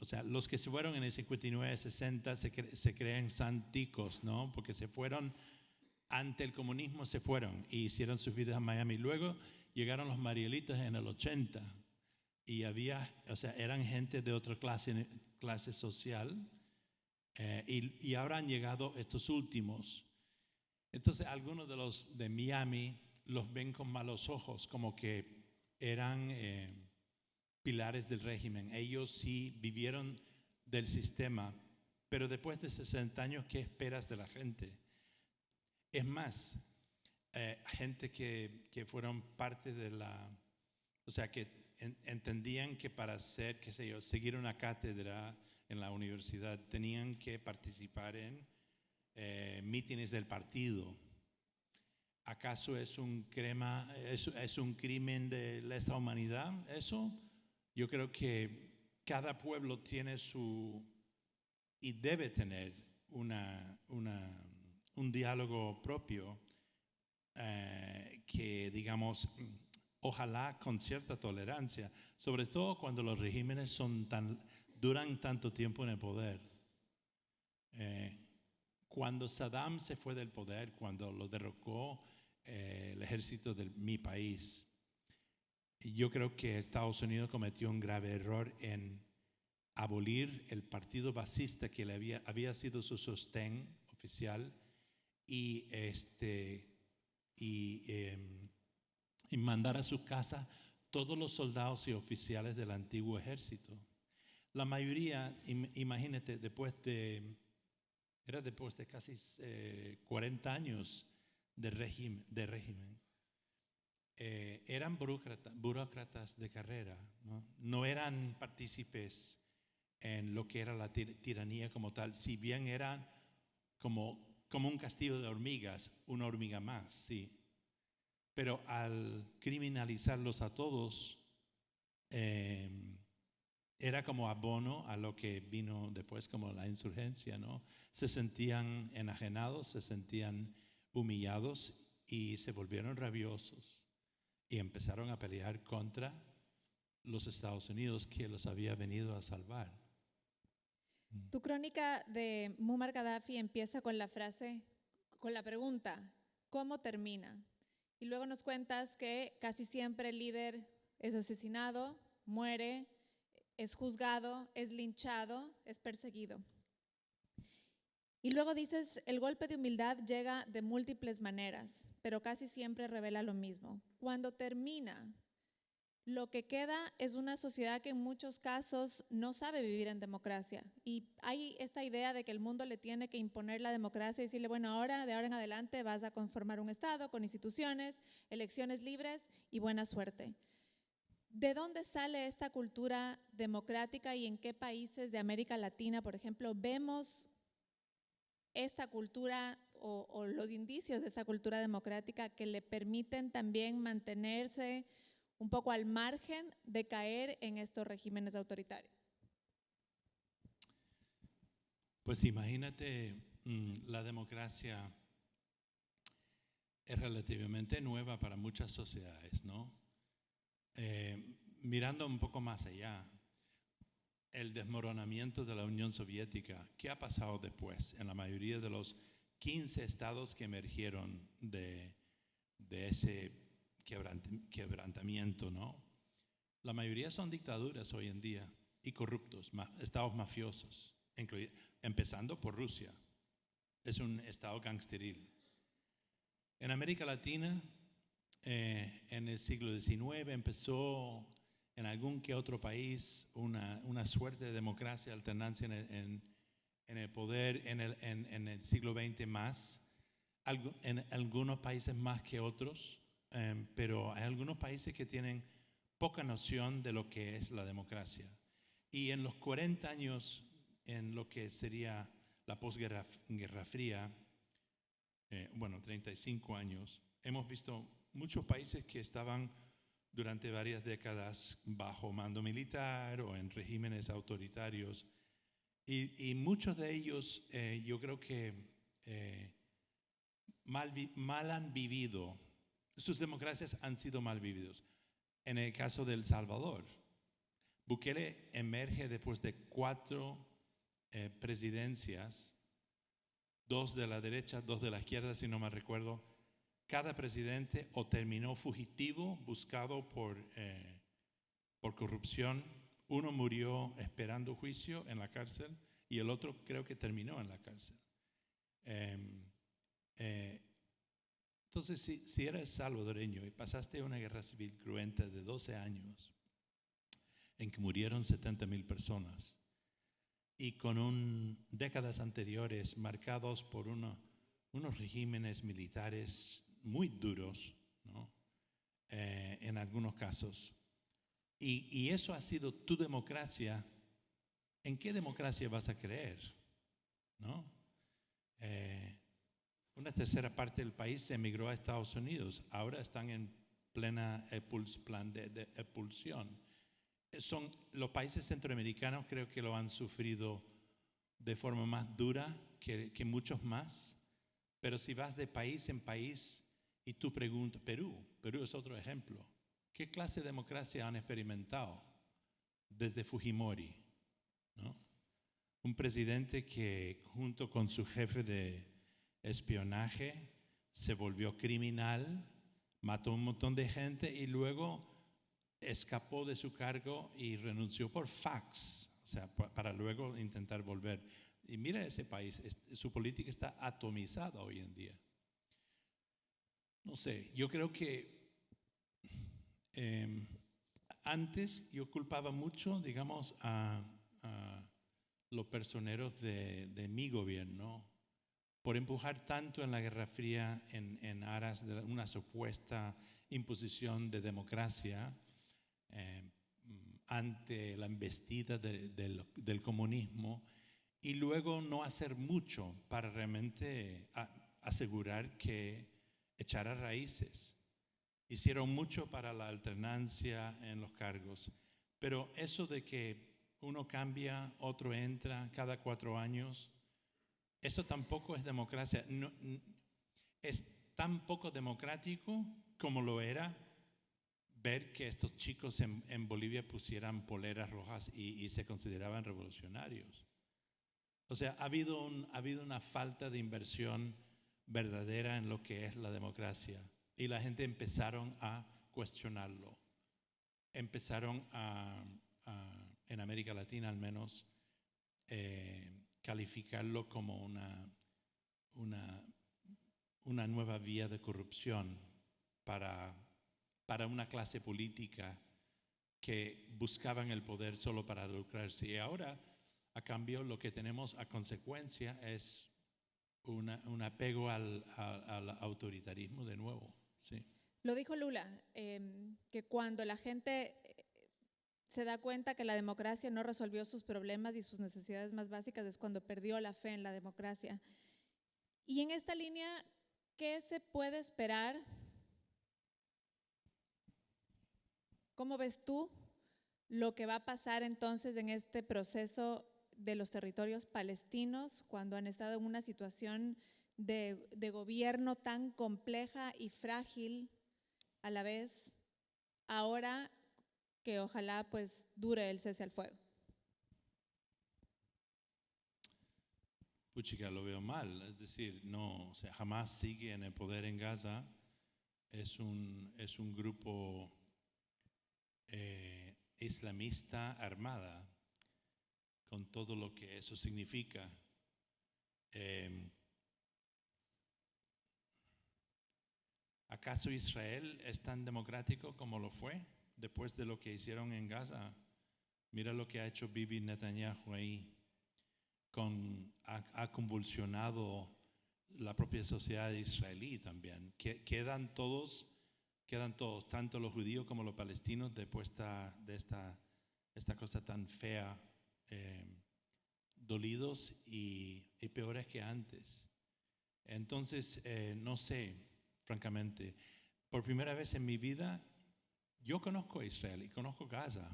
O sea, los que se fueron en el 59, 60 se creen santicos, ¿no? Porque se fueron ante el comunismo, se fueron y hicieron sus vidas a Miami. Luego llegaron los Marielitas en el 80 y eran gente de otra clase social, y ahora han llegado estos últimos. Entonces algunos de los de Miami los ven con malos ojos, como que eran pilares del régimen. Ellos sí vivieron del sistema, pero después de 60 años, ¿qué esperas de la gente? Es más, gente que fueron parte de o sea, que entendían que para seguir una cátedra en la universidad tenían que participar en mítines del partido. ¿Acaso es un crimen de lesa humanidad eso? Yo creo que cada pueblo tiene y debe tener un diálogo propio, que digamos, ojalá con cierta tolerancia, sobre todo cuando los regímenes duran tanto tiempo en el poder. Cuando Saddam se fue del poder, cuando lo derrocó el ejército de mi país, yo creo que Estados Unidos cometió un grave error en abolir el partido basista que había sido su sostén oficial y mandar a su casa todos los soldados y oficiales del antiguo ejército. La mayoría, imagínate, después de casi 40 años de régimen, eran burócratas de carrera, no eran partícipes en lo que era la tiranía como tal, si bien eran como un castillo de hormigas, una hormiga más, sí. Pero al criminalizarlos a todos, era como abono a lo que vino después como la insurgencia, ¿no? Se sentían enajenados, se sentían humillados y se volvieron rabiosos y empezaron a pelear contra los Estados Unidos que los había venido a salvar. Tu crónica de Muammar Gaddafi empieza con la pregunta, ¿cómo termina? Y luego nos cuentas que casi siempre el líder es asesinado, muere, es juzgado, es linchado, es perseguido. Y luego dices, el golpe de humildad llega de múltiples maneras, pero casi siempre revela lo mismo. Cuando termina, lo que queda es una sociedad que en muchos casos no sabe vivir en democracia. Y hay esta idea de que el mundo le tiene que imponer la democracia y decirle, bueno, de ahora en adelante vas a conformar un Estado con instituciones, elecciones libres y buena suerte. ¿De dónde sale esta cultura democrática y en qué países de América Latina, por ejemplo, vemos esta cultura o los indicios de esa cultura democrática que le permiten también mantenerse un poco al margen de caer en estos regímenes autoritarios? Pues imagínate, la democracia es relativamente nueva para muchas sociedades, ¿no? Mirando un poco más allá, el desmoronamiento de la Unión Soviética, ¿qué ha pasado después en la mayoría de los 15 estados que emergieron de ese quebrantamiento, ¿no? La mayoría son dictaduras hoy en día y corruptos, estados mafiosos, empezando por Rusia. Es un estado gangsteril. En América Latina, en el siglo XIX empezó en algún que otro país una suerte de democracia, alternancia en el poder, en el siglo XX más, en algunos países más que otros, pero hay algunos países que tienen poca noción de lo que es la democracia. Y en los 40 años, en lo que sería la posguerra fría, 35 años, hemos visto muchos países que estaban durante varias décadas bajo mando militar o en regímenes autoritarios. Y muchos de ellos yo creo que mal han vivido, sus democracias han sido mal vividos. En el caso de El Salvador, Bukele emerge después de 4 presidencias, 2 de la derecha, 2 de la izquierda, si no me recuerdo. Cada presidente o terminó fugitivo, buscado por corrupción. Uno murió esperando juicio en la cárcel y el otro creo que terminó en la cárcel. Entonces, si eres salvadoreño y pasaste una guerra civil cruenta de 12 años, en que murieron 70,000 personas, y con décadas anteriores marcados por unos regímenes militares muy duros, ¿no? En algunos casos, y eso ha sido tu democracia, ¿en qué democracia vas a creer? ¿No? Una tercera parte del país se emigró a Estados Unidos, ahora están en plena plan de expulsión. Son los países centroamericanos, creo que lo han sufrido de forma más dura que muchos más, pero si vas de país en país y tú preguntas, Perú es otro ejemplo, ¿qué clase de democracia han experimentado desde Fujimori, ¿no? Un presidente que junto con su jefe de espionaje se volvió criminal, mató un montón de gente y luego escapó de su cargo y renunció por fax, o sea, para luego intentar volver. Y mira ese país, su política está atomizada hoy en día. No sé, yo creo que antes yo culpaba mucho, digamos, a los personeros de mi gobierno por empujar tanto en la Guerra Fría en aras de una supuesta imposición de democracia ante la embestida del comunismo, y luego no hacer mucho para realmente asegurar que echara raíces. Hicieron mucho para la alternancia en los cargos, pero eso de que uno cambia, otro entra cada 4 años, eso tampoco es democracia. No, es tan poco democrático como lo era ver que estos chicos en Bolivia pusieran poleras rojas y se consideraban revolucionarios. O sea, ha habido una falta de inversión verdadera en lo que es la democracia y la gente empezaron a cuestionarlo. Empezaron en América Latina al menos, calificarlo como una nueva vía de corrupción para una clase política que buscaban el poder solo para lucrarse. Y ahora, a cambio, lo que tenemos a consecuencia es un apego al autoritarismo de nuevo. Sí. Lo dijo Lula, que cuando la gente se da cuenta que la democracia no resolvió sus problemas y sus necesidades más básicas es cuando perdió la fe en la democracia. Y en esta línea, ¿qué se puede esperar? ¿Cómo ves tú lo que va a pasar entonces en este proceso de los territorios palestinos cuando han estado en una situación de gobierno tan compleja y frágil a la vez, ahora que ojalá pues dure el cese al fuego? Puchica, lo veo mal, es decir, no, o sea, Hamas sigue en el poder en Gaza, es un grupo islamista armada, con todo lo que eso significa. ¿Acaso Israel es tan democrático como lo fue después de lo que hicieron en Gaza? Mira lo que ha hecho Bibi Netanyahu ahí. Ha convulsionado la propia sociedad israelí también. Quedan todos, tanto los judíos como los palestinos, después de esta cosa tan fea, dolidos y peores que antes. Entonces, no sé, francamente, por primera vez en mi vida, yo conozco a Israel y conozco Gaza.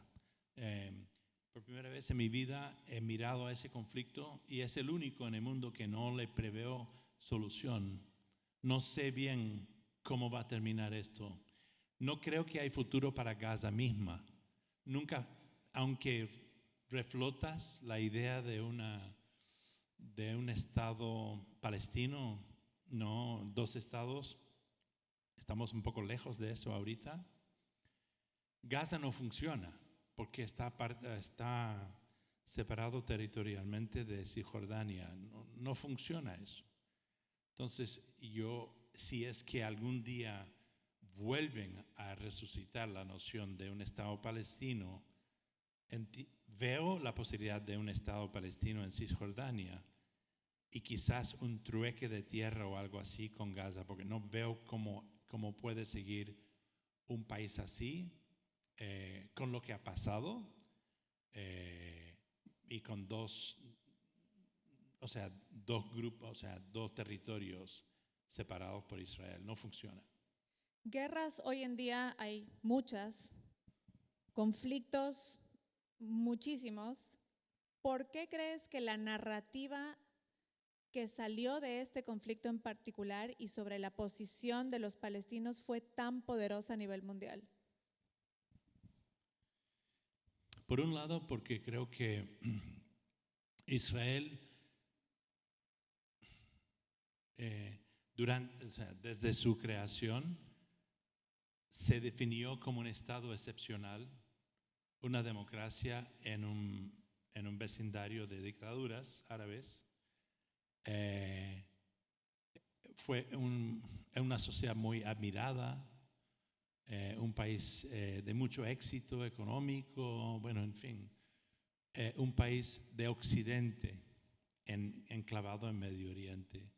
Por primera vez en mi vida he mirado a ese conflicto y es el único en el mundo que no le preveo solución. No sé bien cómo va a terminar esto. No creo que hay futuro para Gaza misma. Nunca, aunque reflotas la idea de un Estado palestino, no, 2 estados, estamos un poco lejos de eso ahorita. Gaza no funciona porque está separado territorialmente de Cisjordania. No funciona eso. Entonces, si es que algún día vuelven a resucitar la noción de un Estado palestino, veo la posibilidad de un Estado palestino en Cisjordania y quizás un trueque de tierra o algo así con Gaza, porque no veo cómo puede seguir un país así con lo que ha pasado y con dos grupos, o sea, 2 territorios separados por Israel. No funciona. Guerras hoy en día hay muchas, conflictos muchísimos. ¿Por qué crees que la narrativa que salió de este conflicto en particular y sobre la posición de los palestinos fue tan poderosa a nivel mundial? Por un lado, porque creo que Israel desde su creación se definió como un Estado excepcional, una democracia en un vecindario de dictaduras árabes. Fue una sociedad muy admirada, un país de mucho éxito económico, bueno, en fin, un país de Occidente enclavado en Medio Oriente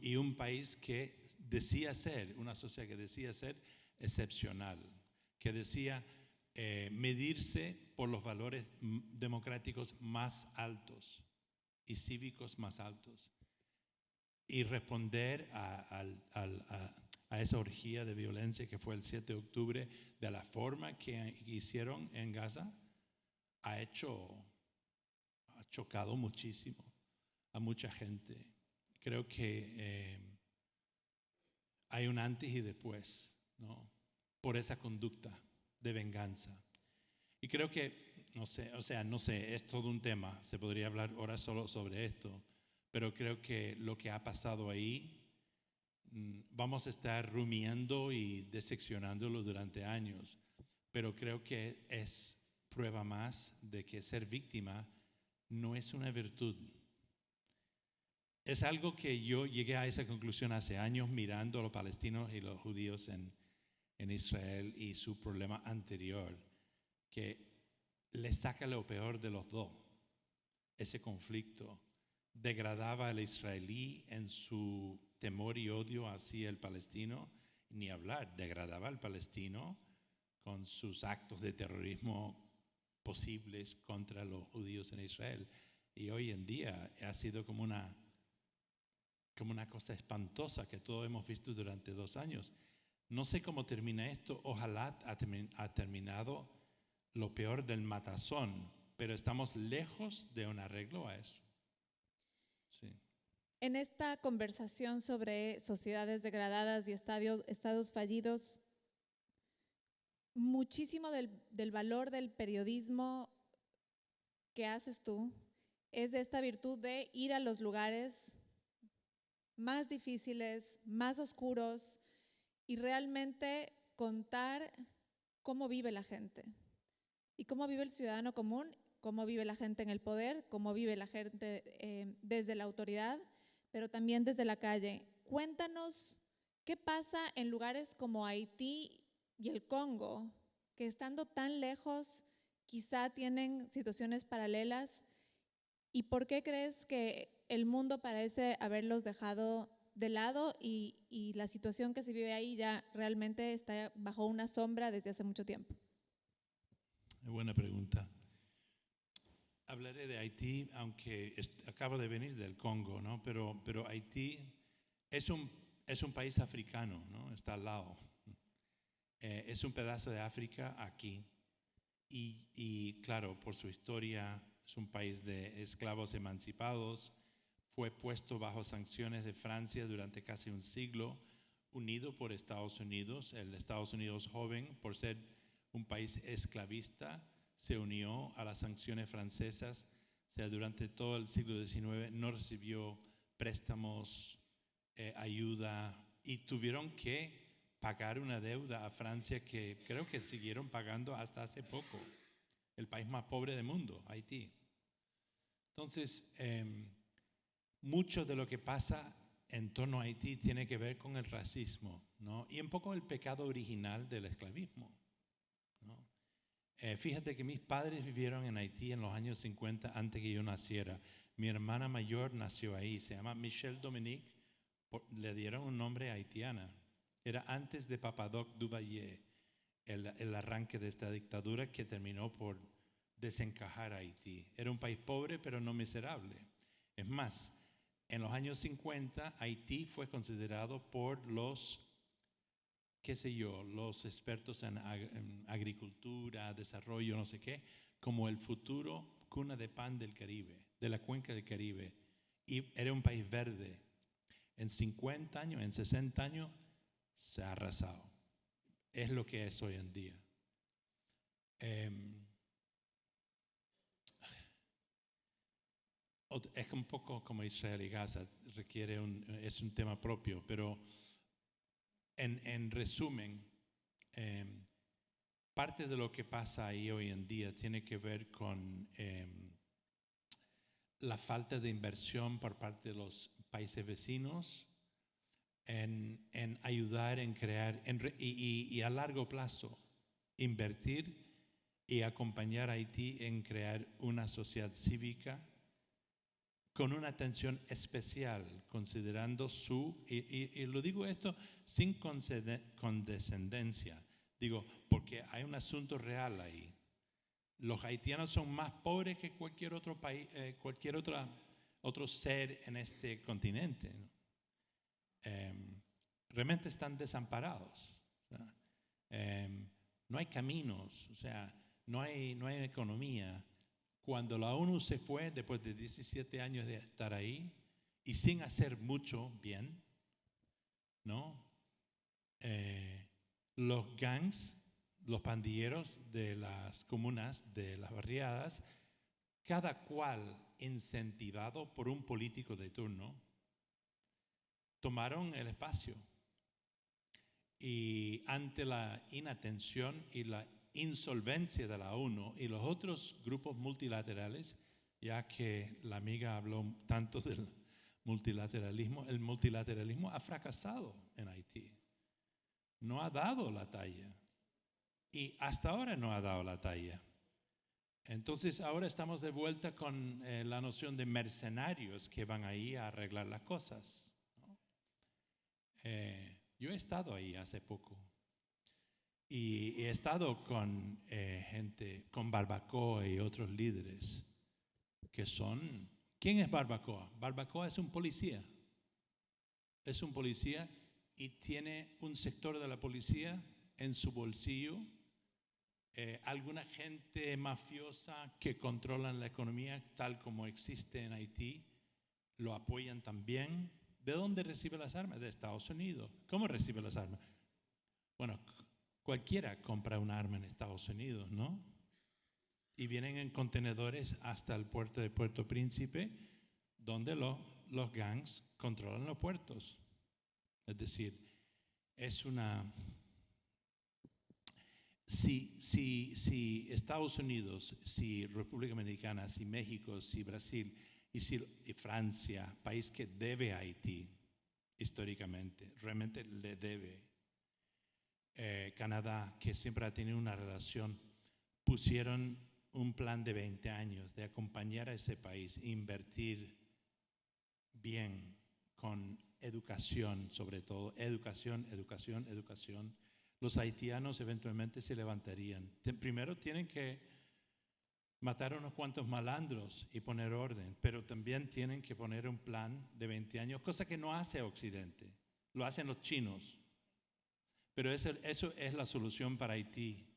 y un país que decía ser, una sociedad que decía ser excepcional, que decía medirse por los valores democráticos más altos y cívicos más altos y responder a esa orgía de violencia que fue el 7 de octubre de la forma que hicieron en Gaza, ha chocado muchísimo a mucha gente. Creo que hay un antes y después, ¿no? Por esa conducta de venganza. Y creo que, no sé, es todo un tema, se podría hablar ahora solo sobre esto, pero creo que lo que ha pasado ahí, vamos a estar rumiando y diseccionándolo durante años, pero creo que es prueba más de que ser víctima no es una virtud. Es algo que yo llegué a esa conclusión hace años mirando a los palestinos y los judíos en Israel y su problema anterior, que les saca lo peor de los dos. Ese conflicto degradaba al israelí en su temor y odio hacia el palestino, ni hablar, degradaba al palestino con sus actos de terrorismo posibles contra los judíos en Israel. Y hoy en día ha sido como una como una cosa espantosa que todos hemos visto durante 2 años. No sé cómo termina esto. Ojalá ha terminado lo peor del matazón, pero estamos lejos de un arreglo a eso. Sí. En esta conversación sobre sociedades degradadas y estados fallidos, muchísimo del valor del periodismo que haces tú es de esta virtud de ir a los lugares más difíciles, más oscuros y realmente contar cómo vive la gente y cómo vive el ciudadano común, cómo vive la gente en el poder, cómo vive la gente desde la autoridad, pero también desde la calle. Cuéntanos qué pasa en lugares como Haití y el Congo, que estando tan lejos quizá tienen situaciones paralelas. ¿Y por qué crees que el mundo parece haberlos dejado de lado y la situación que se vive ahí ya realmente está bajo una sombra desde hace mucho tiempo? Buena pregunta. Hablaré de Haití, aunque acabo de venir del Congo, ¿no? Pero Haití es un país africano, ¿no? Está al lado. Es un pedazo de África aquí. Y claro, por su historia, es un país de esclavos emancipados. Fue puesto bajo sanciones de Francia durante casi un siglo, unido por Estados Unidos. El Estados Unidos joven, por ser un país esclavista, se unió a las sanciones francesas. O sea, durante todo el siglo XIX no recibió préstamos, ayuda, y tuvieron que pagar una deuda a Francia que creo que siguieron pagando hasta hace poco. El país más pobre del mundo, Haití. Entonces, mucho de lo que pasa en torno a Haití tiene que ver con el racismo, ¿no? Y un poco el pecado original del esclavismo, ¿no? Fíjate que mis padres vivieron en Haití en los años 50 antes que yo naciera. Mi hermana mayor nació ahí, se llama Michelle Dominique, le dieron un nombre haitiana. Era antes de Papadoc Duvalier, el arranque de esta dictadura que terminó por desencajar a Haití. Era un país pobre pero no miserable. Es más, en los años 50 Haití fue considerado por los expertos en agricultura, desarrollo, no sé qué, como el futuro cuna de pan del Caribe, de la cuenca del Caribe. Y era un país verde. En 50 años, en 60 años, se ha arrasado. Es lo que es hoy en día. Es un poco como Israel y Gaza, es un tema propio, pero en resumen, parte de lo que pasa ahí hoy en día tiene que ver con la falta de inversión por parte de los países vecinos en ayudar, en crear y a largo plazo invertir y acompañar a Haití en crear una sociedad cívica con una atención especial, considerando y lo digo esto sin condescendencia, digo, porque hay un asunto real ahí. Los haitianos son más pobres que cualquier otro país, cualquier otro ser en este continente, ¿no? Realmente están desamparados. O sea, no hay caminos, o sea, no hay economía. Cuando la ONU se fue, después de 17 años de estar ahí, y sin hacer mucho bien, ¿no? Los gangs, los pandilleros de las comunas, de las barriadas, cada cual incentivado por un político de turno, tomaron el espacio. Y ante la inatención y la insolvencia de la ONU y los otros grupos multilaterales, ya que la amiga habló tanto del multilateralismo, el multilateralismo ha fracasado en Haití. No ha dado la talla. Y hasta ahora no ha dado la talla. Entonces ahora estamos de vuelta con la noción de mercenarios que van ahí a arreglar las cosas, ¿no? Yo he estado ahí hace poco y he estado con gente, con Barbacoa y otros líderes que son... ¿Quién es Barbacoa? Barbacoa es un policía. es un policía y tiene un sector de la policía en su bolsillo, alguna gente mafiosa que controlan la economía tal como existe en Haití, lo apoyan también. ¿De dónde recibe las armas? De Estados Unidos. ¿Cómo recibe las armas? Bueno, cualquiera compra un arma en Estados Unidos, ¿no? Y vienen en contenedores hasta el puerto de Puerto Príncipe, donde los gangs controlan los puertos. Es decir, es una... Si Estados Unidos, si República Dominicana, si México, si Brasil y Francia, país que debe a Haití históricamente, realmente le debe, Canadá, que siempre ha tenido una relación, pusieron un plan de 20 años de acompañar a ese país, invertir bien con educación, sobre todo, educación. Los haitianos eventualmente se levantarían. Primero tienen que matar a unos cuantos malandros y poner orden, pero también tienen que poner un plan de 20 años, cosa que no hace Occidente, lo hacen los chinos. Pero eso es la solución para Haití.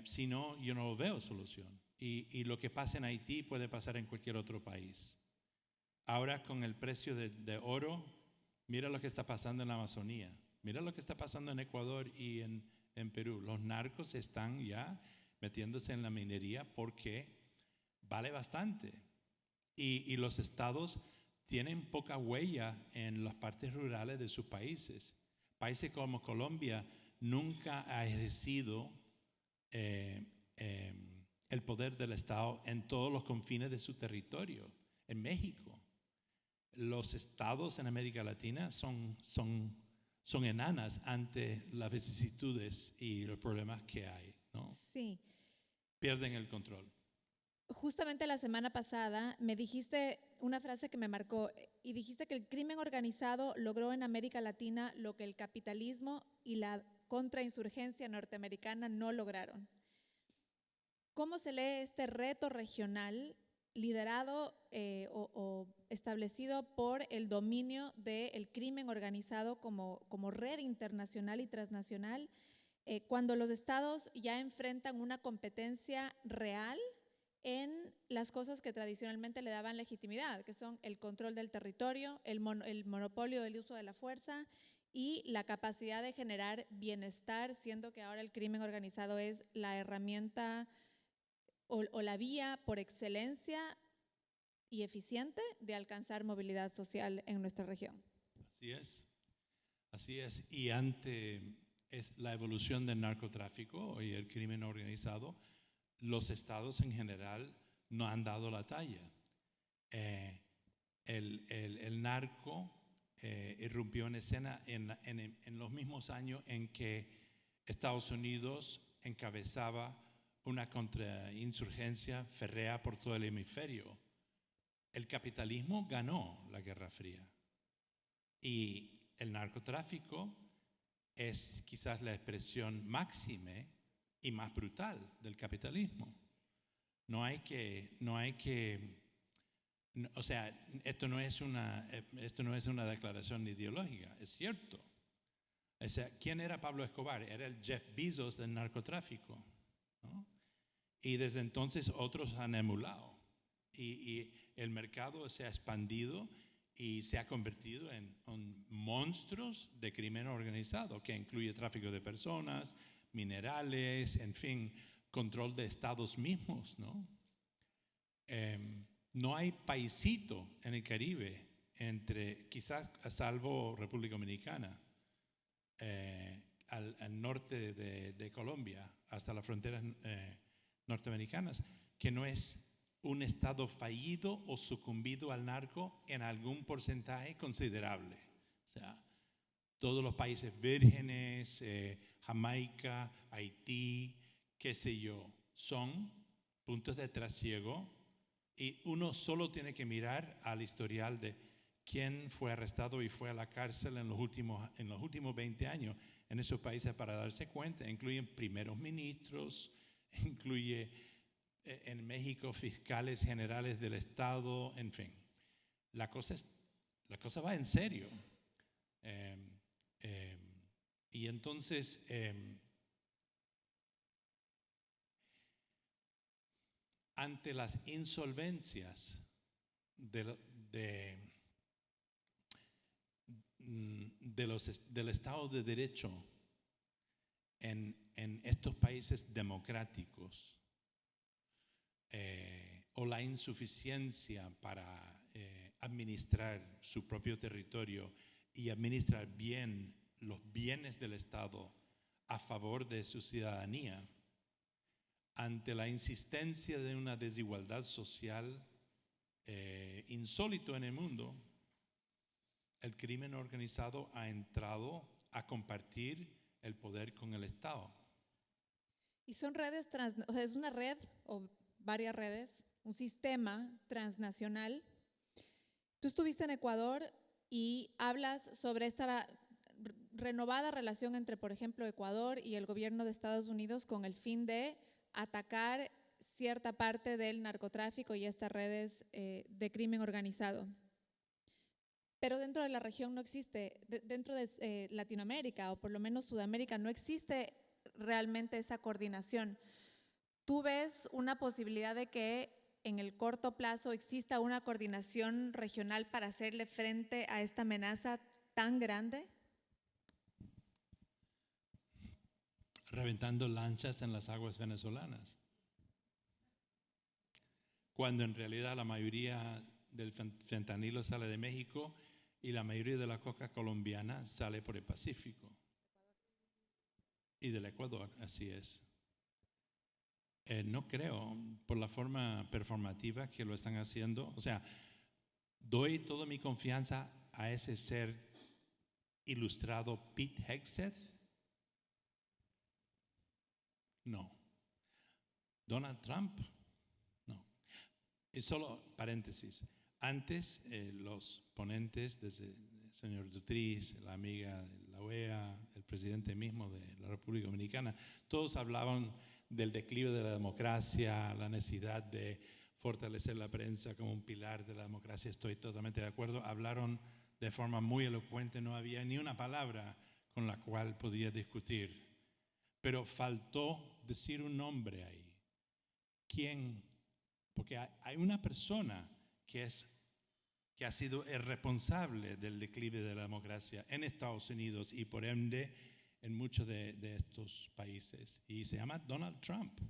Si no, yo no veo solución. Y lo que pasa en Haití puede pasar en cualquier otro país. Ahora con el precio de oro, mira lo que está pasando en la Amazonía. Mira lo que está pasando en Ecuador y en Perú. Los narcos están ya metiéndose en la minería porque vale bastante. Y los estados tienen poca huella en las partes rurales de sus países. Países como Colombia nunca ha ejercido el poder del Estado en todos los confines de su territorio. En México, los estados en América Latina son enanas ante las vicisitudes y los problemas que hay, ¿no? Sí. Pierden el control. Justamente la semana pasada me dijiste una frase que me marcó y dijiste que el crimen organizado logró en América Latina lo que el capitalismo y la contrainsurgencia norteamericana no lograron. ¿Cómo se lee este reto regional liderado o establecido por el dominio del crimen organizado como red internacional y transnacional cuando los estados ya enfrentan una competencia real en las cosas que tradicionalmente le daban legitimidad, que son el control del territorio, el monopolio del uso de la fuerza y la capacidad de generar bienestar, siendo que ahora el crimen organizado es la herramienta o la vía por excelencia y eficiente de alcanzar movilidad social en nuestra región? Así es. Y ante la evolución del narcotráfico y el crimen organizado, los estados en general no han dado la talla. El narco irrumpió en escena en los mismos años en que Estados Unidos encabezaba una contrainsurgencia férrea por todo el hemisferio. El capitalismo ganó la Guerra Fría y el narcotráfico es quizás la expresión máxime y más brutal del capitalismo. O sea, esto no es una declaración ideológica, es cierto. O sea, ¿quién era Pablo Escobar? Era el Jeff Bezos del narcotráfico, ¿no? Y desde entonces otros han emulado. Y el mercado se ha expandido y se ha convertido en monstruos de crimen organizado, que incluye tráfico de personas, minerales, en fin, control de estados mismos, ¿no? No hay paisito en el Caribe, quizás salvo República Dominicana, al norte de Colombia, hasta las fronteras norteamericanas, que no es un estado fallido o sucumbido al narco en algún porcentaje considerable. O sea, todos los países vírgenes, Jamaica, Haití, qué sé yo, son puntos de trasiego y uno solo tiene que mirar al historial de quién fue arrestado y fue a la cárcel en los últimos 20 años en esos países para darse cuenta. Incluyen primeros ministros, incluye en México fiscales generales del Estado, en fin. La cosa va en serio. Y entonces, ante las insolvencias del Estado de Derecho en estos países democráticos, o la insuficiencia para administrar su propio territorio y administrar bien los bienes del Estado a favor de su ciudadanía, ante la insistencia de una desigualdad social insólito en el mundo, el crimen organizado ha entrado a compartir el poder con el Estado. Y son redes, o sea, es una red o varias redes, un sistema transnacional. Tú estuviste en Ecuador y hablas sobre esta renovada relación entre, por ejemplo, Ecuador y el gobierno de Estados Unidos con el fin de atacar cierta parte del narcotráfico y estas redes de crimen organizado. Pero dentro de la región no existe, dentro de Latinoamérica o por lo menos Sudamérica no existe realmente esa coordinación. ¿Tú ves una posibilidad de que en el corto plazo exista una coordinación regional para hacerle frente a esta amenaza tan grande? Reventando lanchas en las aguas venezolanas, cuando en realidad la mayoría del fentanilo sale de México y la mayoría de la coca colombiana sale por el Pacífico y del Ecuador, así es. No creo, por la forma performativa que lo están haciendo, o sea, doy toda mi confianza a ese ser ilustrado Pete Hegseth. No. Donald Trump, no. Y solo paréntesis. Antes, los ponentes, desde el señor Dutriz, la amiga de la OEA, el presidente mismo de la República Dominicana, todos hablaban del declive de la democracia, la necesidad de fortalecer la prensa como un pilar de la democracia. Estoy totalmente de acuerdo. Hablaron de forma muy elocuente, no había ni una palabra con la cual podía discutir. Pero faltó decir un nombre ahí. ¿Quién? Porque hay una persona que ha sido el responsable del declive de la democracia en Estados Unidos y por ende en muchos de estos países. Y se llama Donald Trump.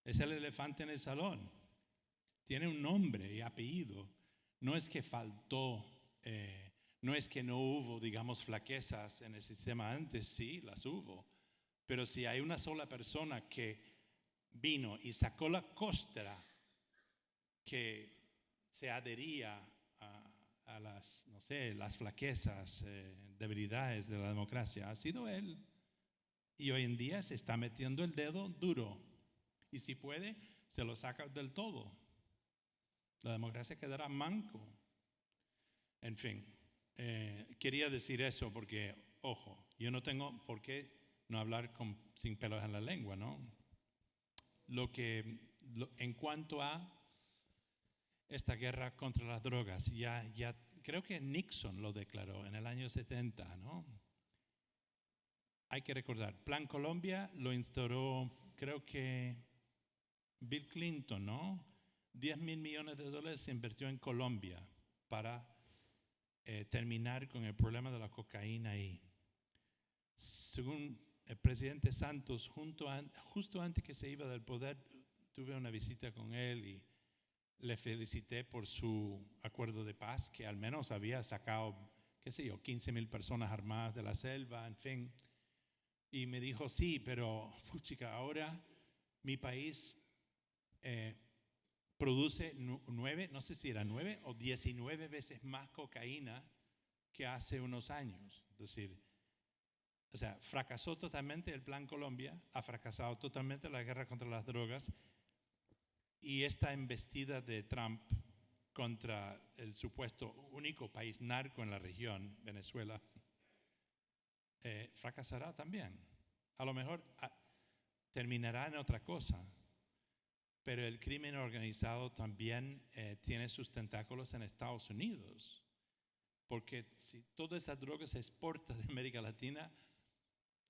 Es el elefante en el salón. Tiene un nombre y apellido. No es que faltó, no es que no hubo, digamos, flaquezas en el sistema antes, sí, las hubo. Pero si hay una sola persona que vino y sacó la costra que se adhería a las, no sé, las flaquezas, debilidades de la democracia, ha sido él. Y hoy en día se está metiendo el dedo duro. Y si puede, se lo saca del todo. La democracia quedará manco. En fin, quería decir eso porque, ojo, yo no tengo por qué no hablar sin pelos en la lengua, ¿no? En cuanto a esta guerra contra las drogas, ya creo que Nixon lo declaró en el año 70, ¿no? Hay que recordar, Plan Colombia lo instauró, creo que Bill Clinton, ¿no? 10,000 millones de dólares se invirtió en Colombia para terminar con el problema de la cocaína ahí. Según el presidente Santos, justo antes que se iba del poder, tuve una visita con él y le felicité por su acuerdo de paz, que al menos había sacado, qué sé yo, 15,000 personas armadas de la selva, en fin. Y me dijo, sí, pero, puchica, ahora mi país produce 9, no sé si era 9 o 19 veces más cocaína que hace unos años. Es decir, o sea, fracasó totalmente el Plan Colombia, ha fracasado totalmente la guerra contra las drogas y esta embestida de Trump contra el supuesto único país narco en la región, Venezuela, fracasará también. A lo mejor terminará en otra cosa, pero el crimen organizado también tiene sus tentáculos en Estados Unidos. Porque si toda esa droga se exporta de América Latina,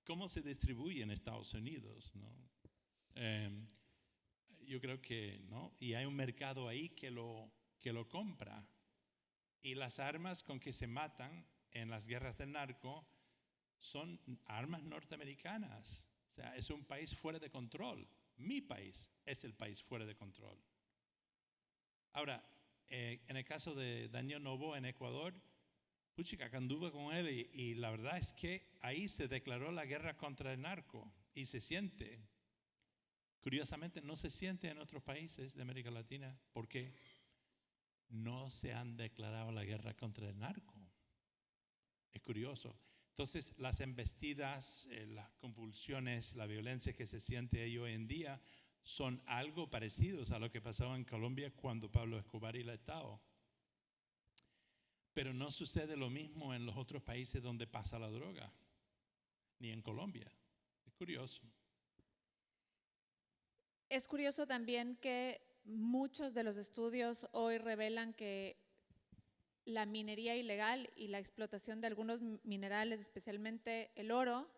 ¿cómo se distribuye en Estados Unidos? ¿No? Yo creo que no. Y hay un mercado ahí que lo compra. Y las armas con que se matan en las guerras del narco son armas norteamericanas. O sea, es un país fuera de control. Mi país es el país fuera de control. Ahora, en el caso de Daniel Noboa en Ecuador, puchica, anduve con él y la verdad es que ahí se declaró la guerra contra el narco y se siente. Curiosamente, no se siente en otros países de América Latina porque no se han declarado la guerra contra el narco. Es curioso. Entonces, las embestidas, las convulsiones, la violencia que se siente ahí hoy en día son algo parecidos a lo que pasaba en Colombia cuando Pablo Escobar y el Estado. Pero no sucede lo mismo en los otros países donde pasa la droga, ni en Colombia. Es curioso. Es curioso también que muchos de los estudios hoy revelan que la minería ilegal y la explotación de algunos minerales, especialmente el oro,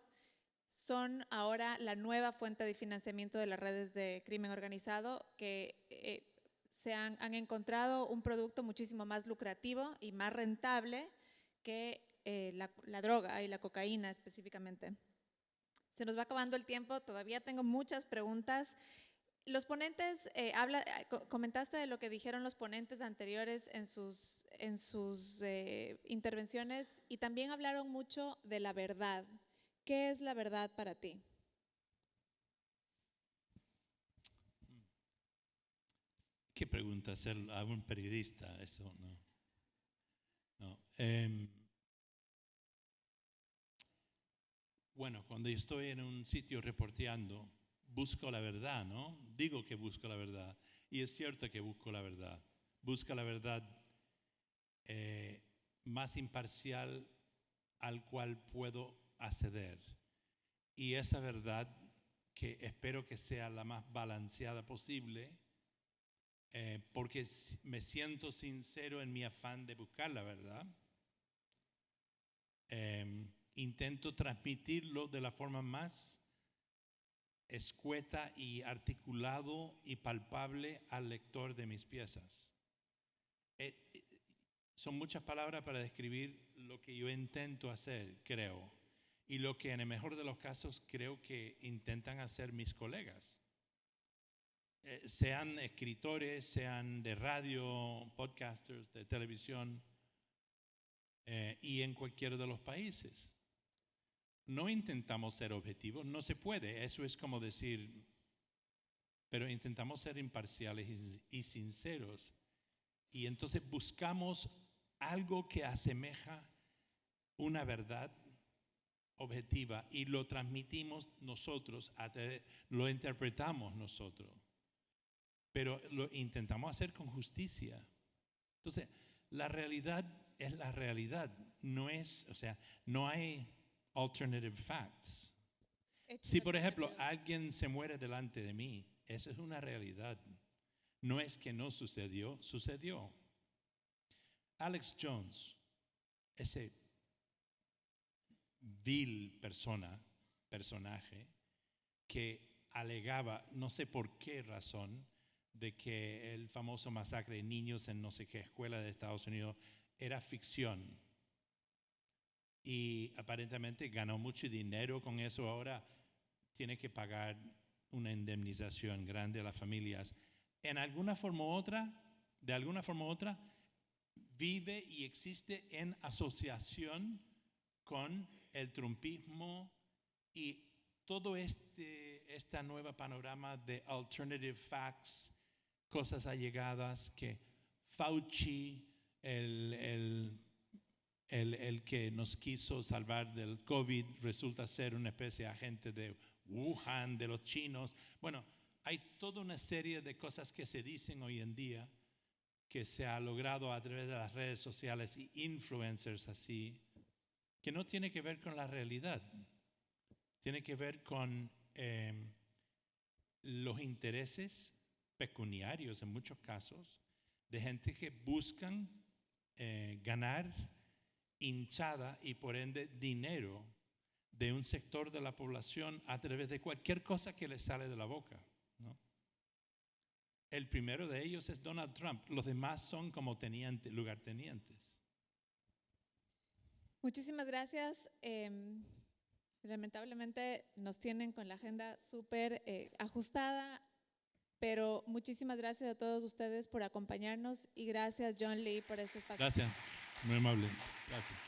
son ahora la nueva fuente de financiamiento de las redes de crimen organizado que han encontrado un producto muchísimo más lucrativo y más rentable que la droga y la cocaína específicamente. Se nos va acabando el tiempo, todavía tengo muchas preguntas. Los ponentes, comentaste de lo que dijeron los ponentes anteriores en sus intervenciones y también hablaron mucho de la verdad. ¿Qué es la verdad para ti? ¿Qué pregunta hacer a un periodista? Eso no. Bueno, cuando yo estoy en un sitio reporteando, busco la verdad, ¿no? Digo que busco la verdad. Y es cierto que busco la verdad. Busco la verdad más imparcial al cual puedo acceder. Y esa verdad, que espero que sea la más balanceada posible, porque me siento sincero en mi afán de buscar la verdad. Intento transmitirlo de la forma más escueta y articulado y palpable al lector de mis piezas. Son muchas palabras para describir lo que yo intento hacer, creo, y lo que en el mejor de los casos creo que intentan hacer mis colegas. Sean escritores, sean de radio, podcasters, de televisión, y en cualquiera de los países. No intentamos ser objetivos, no se puede, eso es como decir, pero intentamos ser imparciales y sinceros. Y entonces buscamos algo que asemeja una verdad objetiva y lo transmitimos nosotros, lo interpretamos nosotros, pero lo intentamos hacer con justicia. Entonces, la realidad es la realidad, no es, o sea, no hay alternative facts. Si, por ejemplo, alguien se muere delante de mí, esa es una realidad. No es que no sucedió, sucedió. Alex Jones, ese vil personaje que alegaba, no sé por qué razón, de que el famoso masacre de niños en no sé qué escuela de Estados Unidos era ficción. Y aparentemente ganó mucho dinero con eso. Ahora tiene que pagar una indemnización grande a las familias. En alguna forma u otra, de alguna forma u otra, vive y existe en asociación con el trumpismo y todo esta nueva panorama de alternative facts, cosas allegadas que Fauci, el que nos quiso salvar del COVID, resulta ser una especie de agente de Wuhan, de los chinos. Bueno, hay toda una serie de cosas que se dicen hoy en día que se ha logrado a través de las redes sociales y influencers así, que no tiene que ver con la realidad. Tiene que ver con los intereses pecuniarios en muchos casos de gente que buscan ganar hinchada y por ende dinero de un sector de la población a través de cualquier cosa que les sale de la boca, ¿no? El primero de ellos es Donald Trump. Los demás son como lugartenientes. Muchísimas gracias. Lamentablemente nos tienen con la agenda súper ajustada, pero muchísimas gracias a todos ustedes por acompañarnos y gracias, John Lee, por este espacio. Gracias, muy amable. Gracias.